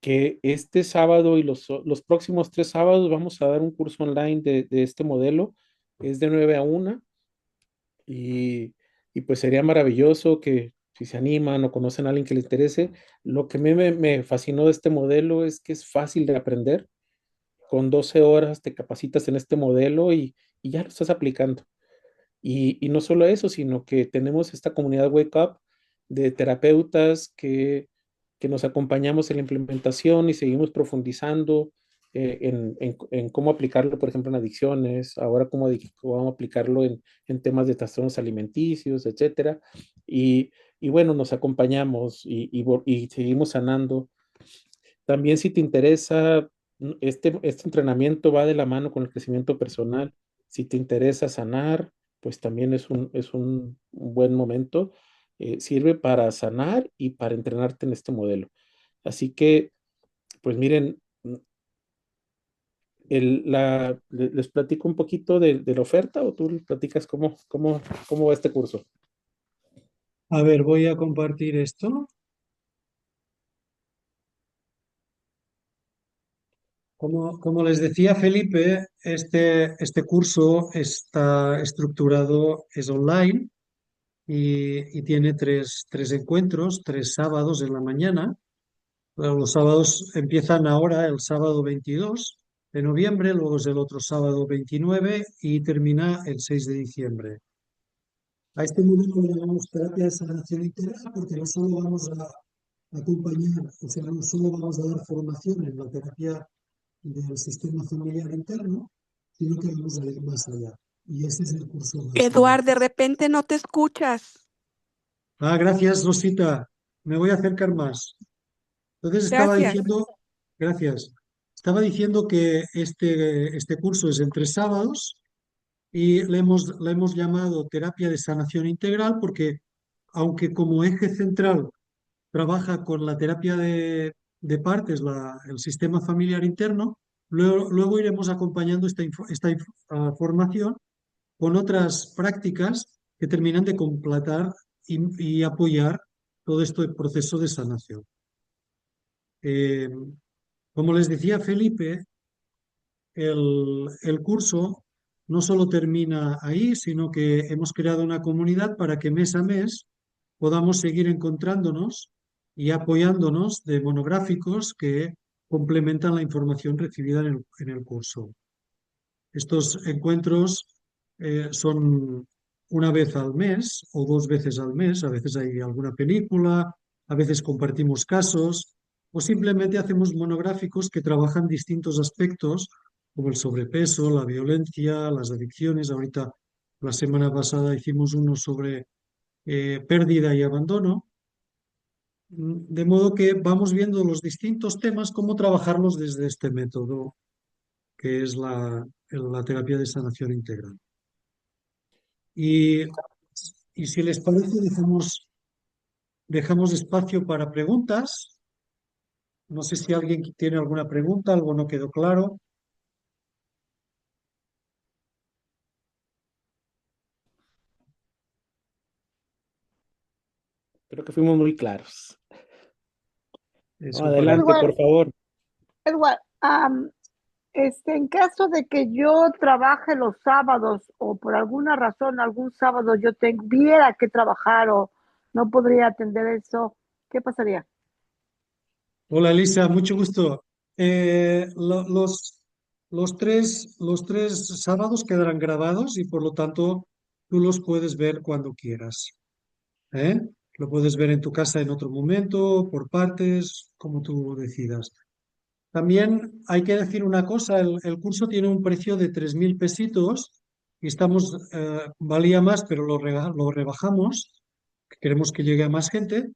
este sábado y los próximos 3 sábados vamos a dar un curso online de este modelo. Es de 9 a 1 y, y pues sería maravilloso que si se animan o conocen a alguien que le interese, lo que me fascinó de este modelo es que es fácil de aprender. Con 12 horas te capacitas en este modelo y ya lo estás aplicando. Y no solo eso, sino que tenemos esta comunidad Wake Up de terapeutas que nos acompañamos en la implementación y seguimos profundizando en cómo aplicarlo, por ejemplo, en adicciones, ahora cómo aplicarlo en temas de trastornos alimenticios, etcétera. Y bueno, nos acompañamos y seguimos sanando. También si te interesa, este entrenamiento va de la mano con el crecimiento personal. Si te interesa sanar, pues también es un buen momento. Sirve para sanar y para entrenarte en este modelo. Así que, pues miren, les platico un poquito de la oferta o tú les platicas cómo va este curso. A ver, voy a compartir esto. Como les decía Felipe, este curso está estructurado, es online y tiene tres encuentros, 3 sábados en la mañana. Bueno, los sábados empiezan ahora, el sábado 22 de noviembre, luego es el otro sábado 29 y termina el 6 de diciembre. A este módulo le llamamos terapia de sanación integral porque no solo vamos a acompañar, o sea, no solo vamos a dar formación en la terapia del sistema familiar interno, sino que vamos a ir más allá. Y ese es el curso básico. Eduard, de repente no te escuchas. Ah, gracias, Rosita. Me voy a acercar más. Entonces estaba Gracias. diciendo, gracias. Estaba diciendo que este curso es en 3 sábados y le hemos llamado terapia de sanación integral porque, aunque como eje central trabaja con la terapia de partes, el sistema familiar interno, luego iremos acompañando esta formación con otras prácticas que terminan de completar y apoyar todo este proceso de sanación. Eh, Como les decía Felipe, el curso no solo termina ahí, sino que hemos creado una comunidad para que mes a mes podamos seguir encontrándonos y apoyándonos de monográficos que complementan la información recibida en el curso. Estos encuentros son una vez al mes o 2 veces al mes, a veces hay alguna película, a veces compartimos casos o simplemente hacemos monográficos que trabajan distintos aspectos como el sobrepeso, la violencia, las adicciones. Ahorita, la semana pasada hicimos uno sobre pérdida y abandono, de modo que vamos viendo los distintos temas, cómo trabajarlos desde este método que es la terapia de sanación integral. Y, y si les parece, dejamos espacio para preguntas. No sé si alguien tiene alguna pregunta, algo no quedó claro. Creo que fuimos muy claros. No, Eso parece. adelante, Edward, por favor. Edward, en caso de que yo trabaje los sábados o por alguna razón algún sábado yo tuviera que trabajar o no podría atender eso, ¿qué pasaría? Hola Elisa, mucho gusto. Los tres sábados quedarán grabados y por lo tanto tú los puedes ver cuando quieras. ¿Eh? Lo puedes ver en tu casa en otro momento, por partes, como tú decidas. También hay que decir una cosa, el curso tiene un precio de 3.000 pesitos y valía más, pero lo rebajamos, queremos que llegue a más gente.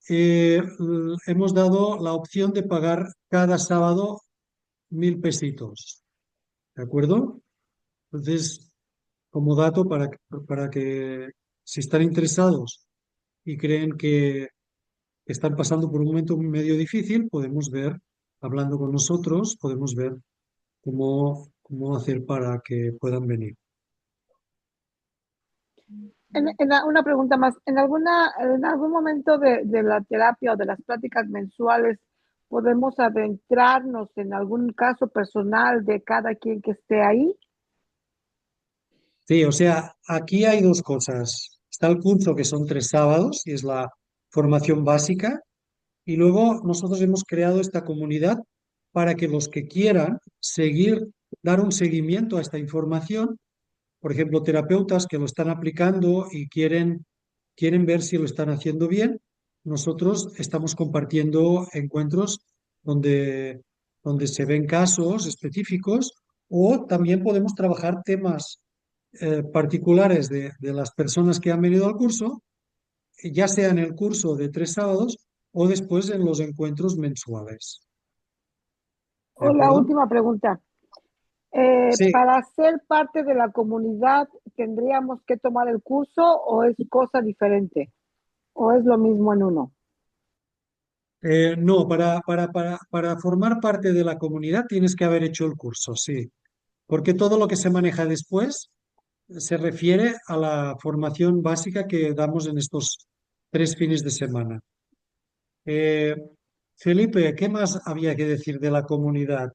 Hemos dado la opción de pagar cada sábado 1.000 pesitos, ¿de acuerdo? Entonces, como dato para que si están interesados y creen que están pasando por un momento medio difícil, podemos ver, hablando con nosotros, podemos ver cómo hacer para que puedan venir. Una pregunta más, en algún momento de la terapia o de las pláticas mensuales podemos adentrarnos en algún caso personal de cada quien que esté ahí? Sí, o sea, aquí hay dos cosas. Está el curso, que son 3 sábados, y es la formación básica, y luego nosotros hemos creado esta comunidad para que los que quieran dar un seguimiento a esta información, por ejemplo, terapeutas que lo están aplicando y quieren ver si lo están haciendo bien, nosotros estamos compartiendo encuentros donde se ven casos específicos o también podemos trabajar temas particulares de las personas que han venido al curso, ya sea en el curso de 3 sábados o después en los encuentros mensuales. ¿De O la acuerdo? última pregunta. Sí, ¿Para ser parte de la comunidad tendríamos que tomar el curso o es cosa diferente? ¿O es lo mismo en uno? No, para formar parte de la comunidad tienes que haber hecho el curso, sí, porque todo lo que se maneja después se refiere a la formación básica que damos en estos 3 fines de semana. Eh, Felipe, ¿qué más había que decir de la comunidad?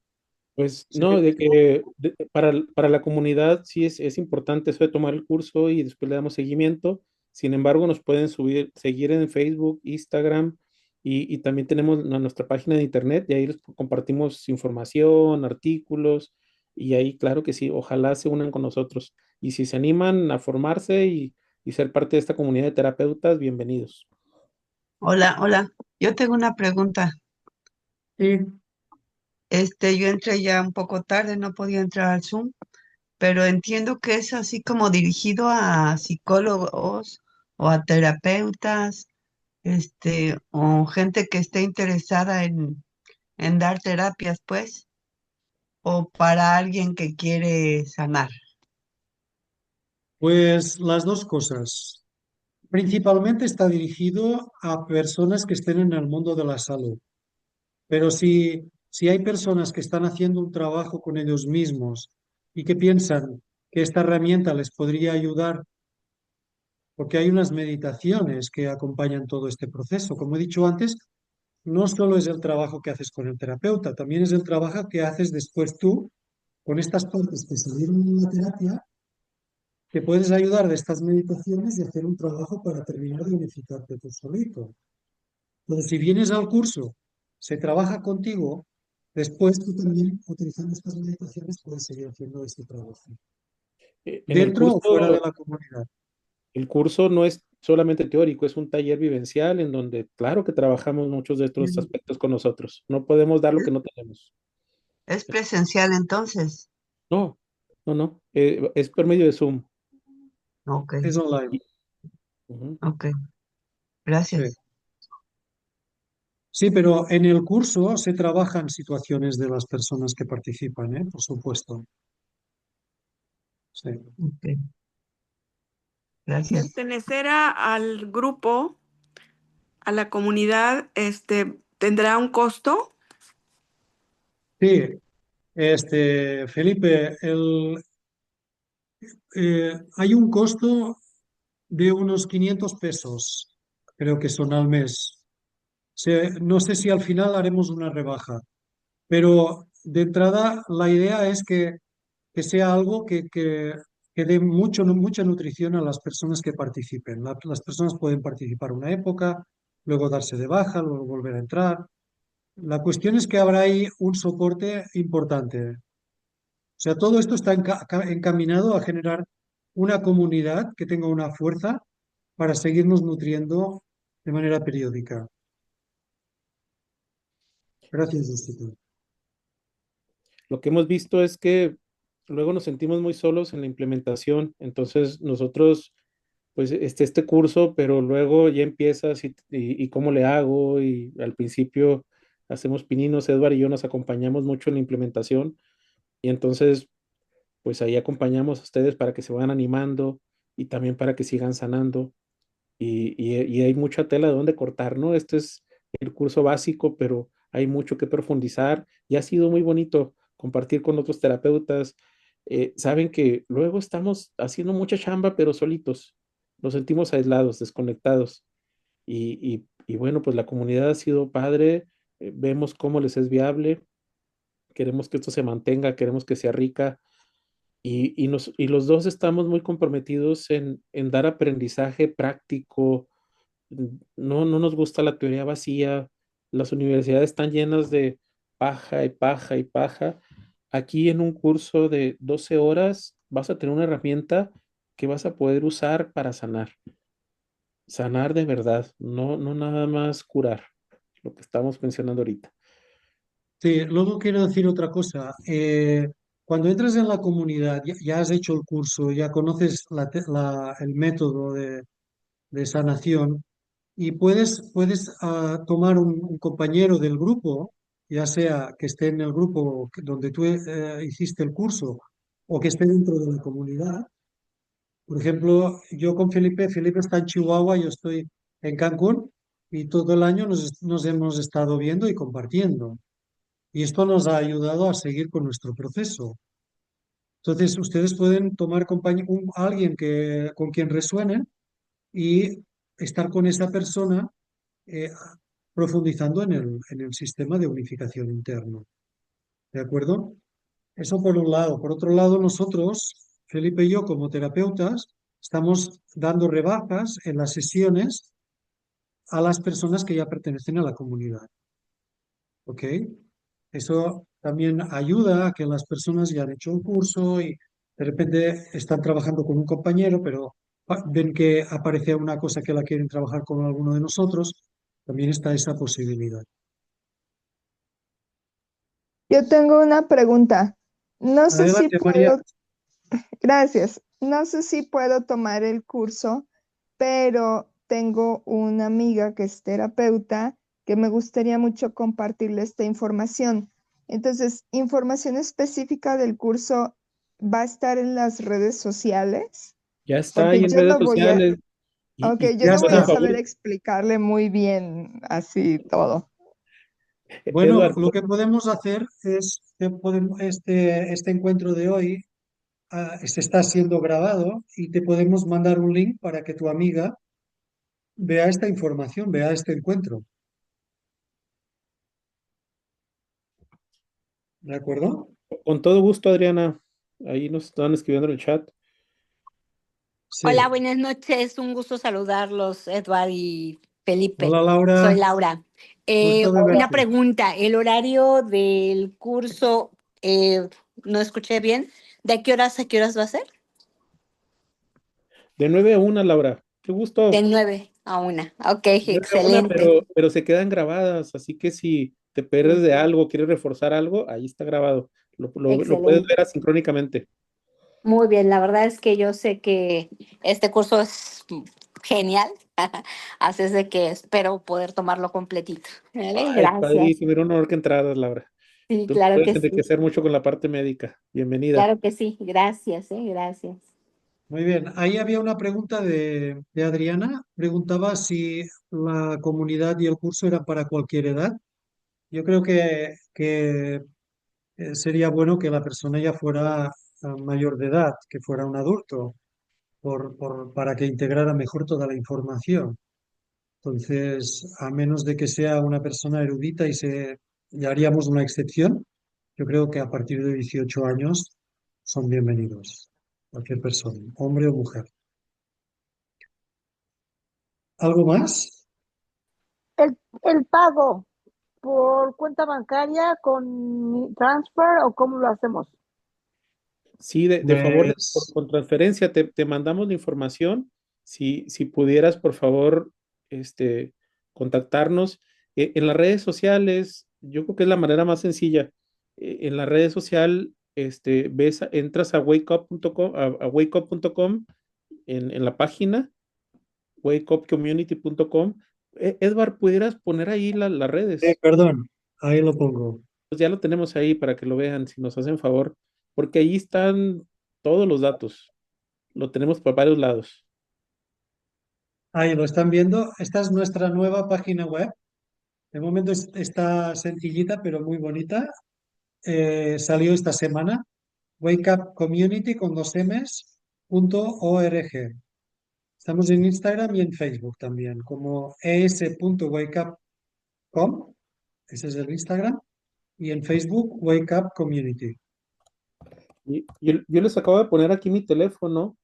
Pues Se no, ve de que- que para la comunidad sí es importante eso de tomar el curso y después le damos seguimiento. Sin embargo, nos pueden seguir en Facebook, Instagram y también tenemos nuestra página de internet y ahí les compartimos información, artículos y ahí, claro que sí, ojalá se unan con nosotros. Y si se animan a formarse y ser parte de esta comunidad de terapeutas, bienvenidos. Hola, hola. Yo tengo una pregunta. Sí, Yo entré ya un poco tarde, no podía entrar al Zoom, pero entiendo que es así como dirigido a psicólogos o a terapeutas, o gente que esté interesada en dar terapias, pues, o para alguien que quiere sanar. pues las dos cosas. Principalmente está dirigido a personas que estén en el mundo de la salud, pero si hay personas que están haciendo un trabajo con ellos mismos y que piensan que esta herramienta les podría ayudar, porque hay unas meditaciones que acompañan todo este proceso. Como he dicho antes, no solo es el trabajo que haces con el terapeuta, también es el trabajo que haces después tú con estas partes que salieron en la terapia, que puedes ayudar de estas meditaciones y hacer un trabajo para terminar de unificarte tú solito. Entonces, si vienes al curso, se trabaja contigo, después tú también, utilizando estas meditaciones, puedes seguir haciendo este trabajo, En dentro o fuera de la comunidad. el curso no es solamente teórico, es un taller vivencial en donde, claro que trabajamos muchos de estos aspectos con nosotros. No podemos dar lo que no tenemos. ¿Es presencial entonces? No, no. Es por medio de Zoom. Ok, Es online, Ujú. ok, sí. gracias. Sí, pero en el curso se trabajan situaciones de las personas que participan, ¿eh? Por supuesto. Sí. Ok, gracias. Pertenecer al grupo, a la comunidad, ¿tendrá un costo? Sí, Felipe, hay un costo de unos 500 pesos, creo que son al mes. No sé si al final haremos una rebaja, pero de entrada la idea es que sea algo que dé mucha nutrición a las personas que participen. Las personas pueden participar una época, luego darse de baja, luego volver a entrar. La cuestión es que habrá ahí un soporte importante. O sea, todo esto está encaminado a generar una comunidad que tenga una fuerza para seguirnos nutriendo de manera periódica. Gracias, Justito. Lo que hemos visto es que luego nos sentimos muy solos en la implementación. Entonces, nosotros, pues, este curso, pero luego ya empiezas y cómo le hago. Y al principio hacemos pininos, Edward y yo nos acompañamos mucho en la implementación. Y entonces, pues ahí acompañamos a ustedes para que se vayan animando y también para que sigan sanando. Y hay mucha tela de donde cortar, ¿no? Este es el curso básico, pero hay mucho que profundizar y ha sido muy bonito compartir con otros terapeutas. Saben que luego estamos haciendo mucha chamba, pero solitos. Nos sentimos aislados, desconectados. Y bueno, pues la comunidad ha sido padre. Vemos cómo les es viable. Queremos que esto se mantenga, queremos que sea rica y los dos estamos muy comprometidos en dar aprendizaje práctico. No nos gusta la teoría vacía. Las universidades están llenas de paja y paja y paja. Aquí en un curso de 12 horas vas a tener una herramienta que vas a poder usar para sanar. Sanar de verdad, no nada más curar, lo que estamos mencionando ahorita. Sí, luego quiero decir otra cosa. Cuando entras en la comunidad, ya has hecho el curso, ya conoces el método de sanación y puedes tomar un compañero del grupo, ya sea que esté en el grupo donde tú hiciste el curso o que esté dentro de la comunidad. Por ejemplo, yo con Felipe está en Chihuahua, yo estoy en Cancún. y todo el año nos hemos estado viendo y compartiendo. Y esto nos ha ayudado a seguir con nuestro proceso. Entonces, ustedes pueden tomar alguien con quien resuenen y estar con esa persona eh, profundizando en el sistema de unificación interno. ¿De acuerdo? Eso por un lado. Por otro lado, nosotros, Felipe y yo, como terapeutas, estamos dando rebajas en las sesiones a las personas que ya pertenecen a la comunidad. ¿Ok? Eso también ayuda a que las personas ya han hecho un curso y de repente están trabajando con un compañero, pero ven que aparece una cosa que la quieren trabajar con alguno de nosotros, también está esa posibilidad. Yo tengo una pregunta. No sé si Adelante, María. puedo, gracias, no sé si puedo tomar el curso, pero tengo una amiga que es terapeuta que me gustaría mucho compartirle esta información. Entonces, información específica del curso va a estar en las redes sociales, Ya está porque ahí en yo redes no voy a, sociales ok, y yo Ya no voy a está. saber favor, explicarle muy bien así todo. Bueno, Edward, lo que podemos hacer es que este encuentro de hoy se está siendo grabado y te podemos mandar un link para que tu amiga vea esta información, vea este encuentro. ¿De acuerdo? con todo gusto, Adriana. Ahí nos están escribiendo en el chat. Hola, Sí. buenas noches. Un gusto saludarlos, Edward y Felipe. Hola Soy Laura, Laura. gusto de Una verte. pregunta. El horario del curso, no escuché bien. ¿De qué horas a qué horas va a ser? De 9 a 1, Laura. Qué De gusto. 9 a 1. Ok, 9 a 1, excelente. pero se quedan grabadas, así que si te pierdes de algo, quieres reforzar algo, ahí está grabado. Lo puedes Excelente. ver asincrónicamente. Muy bien, la verdad es que yo sé que este curso es genial, así es de que espero poder tomarlo completito. ¿Vale? Ay, Gracias. padrísimo, era un honor que entraras, Laura. Sí, Tú claro puedes que sí. enriquecer mucho con la parte médica. Bienvenida. Claro que sí. Gracias, gracias. Muy bien, ahí había una pregunta de Adriana. Preguntaba si la comunidad y el curso eran para cualquier edad. Yo creo que sería bueno que la persona ya fuera mayor de edad, que fuera un adulto, para que integrara mejor toda la información. Entonces, a menos de que sea una persona erudita y haríamos una excepción, yo creo que a partir de 18 años son bienvenidos, cualquier persona, hombre o mujer. ¿Algo más? El pago por cuenta bancaria con transfer o cómo lo hacemos. Sí, de favor, Pues con transferencia, te mandamos la información. Si pudieras, por favor, este, contactarnos. En las redes sociales, yo creo que es la manera más sencilla. En la red social, entras a wakeup.com, a wakeup.com en la página, wakeupcommunity.com. Edward, ¿pudieras poner ahí las redes? perdón, ahí lo pongo. Pues ya lo tenemos ahí para que lo vean, si nos hacen favor, porque ahí están todos los datos. Lo tenemos por varios lados. Ahí lo están viendo. Esta es nuestra nueva página web. De momento está sencillita, pero muy bonita. Salió esta semana. Wakeupcommunity con dos M's.org. Estamos en Instagram y en Facebook también, como es.wakeupcom, ese es el Instagram, y en Facebook Wake Up Community. Y yo les acabo de poner aquí mi teléfono,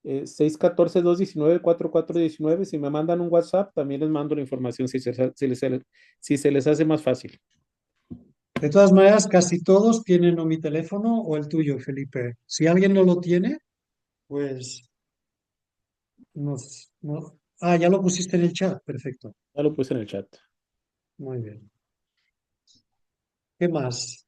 614-219-4419. Si me mandan un WhatsApp, también les mando la información si se les hace más fácil. De todas maneras, casi todos tienen o mi teléfono o el tuyo, Felipe. Si alguien no lo tiene, pues ya lo pusiste en el chat. Perfecto. Ya lo puse en el chat. Muy bien. ¿Qué más?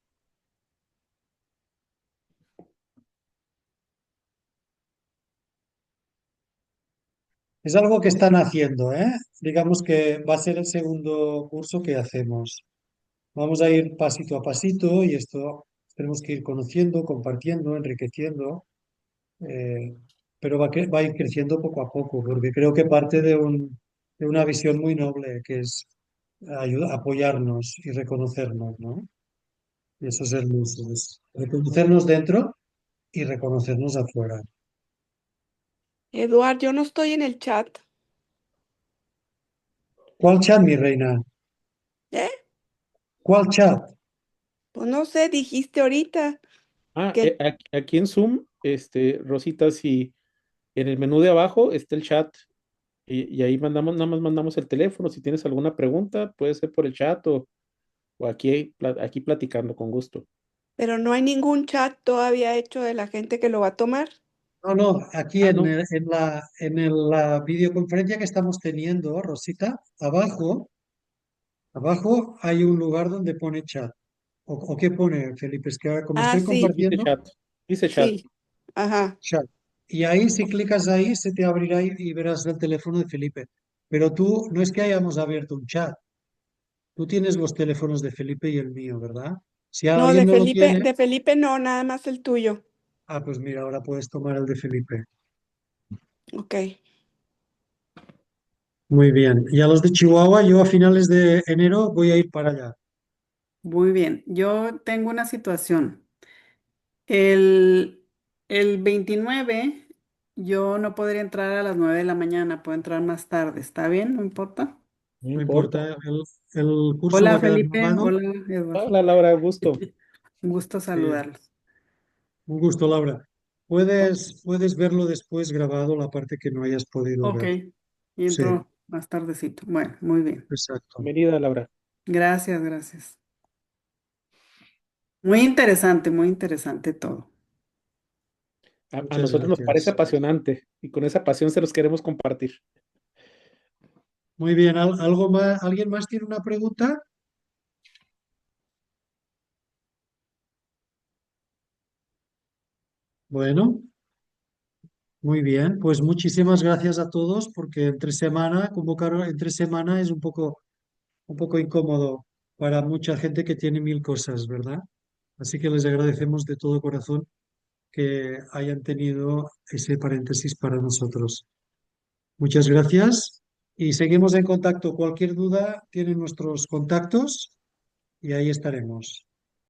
Es algo que están haciendo, ¿eh? Digamos que va a ser el segundo curso que hacemos. Vamos a ir pasito a pasito y esto tenemos que ir conociendo, compartiendo, enriqueciendo, pero va a ir creciendo poco a poco, porque creo que parte de una visión muy noble, que es apoyarnos y reconocernos, ¿no? Y eso es hermoso, es reconocernos dentro y reconocernos afuera. Eduard, yo no estoy en el chat. ¿Cuál chat, mi reina? ¿Eh? ¿Cuál chat? Pues no sé, dijiste ahorita Ah, que, aquí en Zoom, Rosita, si en el menú de abajo está el chat y ahí mandamos, nada más mandamos el teléfono. Si tienes alguna pregunta, puede ser por el chat o aquí, aquí platicando con gusto. pero no hay ningún chat todavía hecho de la gente que lo va a tomar. No, no, aquí Ah, no. la videoconferencia que estamos teniendo, Rosita, abajo hay un lugar donde pone chat. ¿O qué pone, Felipe? Es que ahora, como Ah, estoy sí, Dice compartiendo, chat. Dice chat. sí. Ajá. chat. Y ahí, si clicas ahí, se te abrirá y verás el teléfono de Felipe. Pero tú, no es que hayamos abierto un chat. Tú tienes los teléfonos de Felipe y el mío, ¿verdad? Si No, alguien no lo tiene, De Felipe no, nada más el tuyo. pues mira, ahora puedes tomar el de Felipe. Ok. Muy bien. Y a los de Chihuahua, yo a finales de enero voy a ir para allá. Muy bien, yo tengo una situación. El, el 29 yo no podría entrar a las 9 de la mañana, puedo entrar más tarde. ¿Está bien? ¿No importa? No No importa. importa, el curso va Hola a quedar Felipe, grabado. hola Eduardo. Hola, Laura, gusto. Un gusto Sí, saludarlos. un gusto, Laura. Puedes verlo después grabado, la parte que no hayas podido Ok, ver. y Sí, entro más tardecito. Bueno, muy bien. exacto. Bienvenida, Laura. Gracias, gracias. muy interesante todo. A Muchas nosotros nos parece gracias. apasionante y con esa pasión se los queremos compartir. Muy bien, ¿algo más? ¿Alguien más tiene una pregunta? Bueno, muy bien. Pues muchísimas gracias a todos porque entre semana, convocar entre semana es un poco incómodo para mucha gente que tiene mil cosas, ¿verdad? Así que les agradecemos de todo corazón que hayan tenido ese paréntesis para nosotros. Muchas gracias y seguimos en contacto. Cualquier duda, tienen nuestros contactos y ahí estaremos.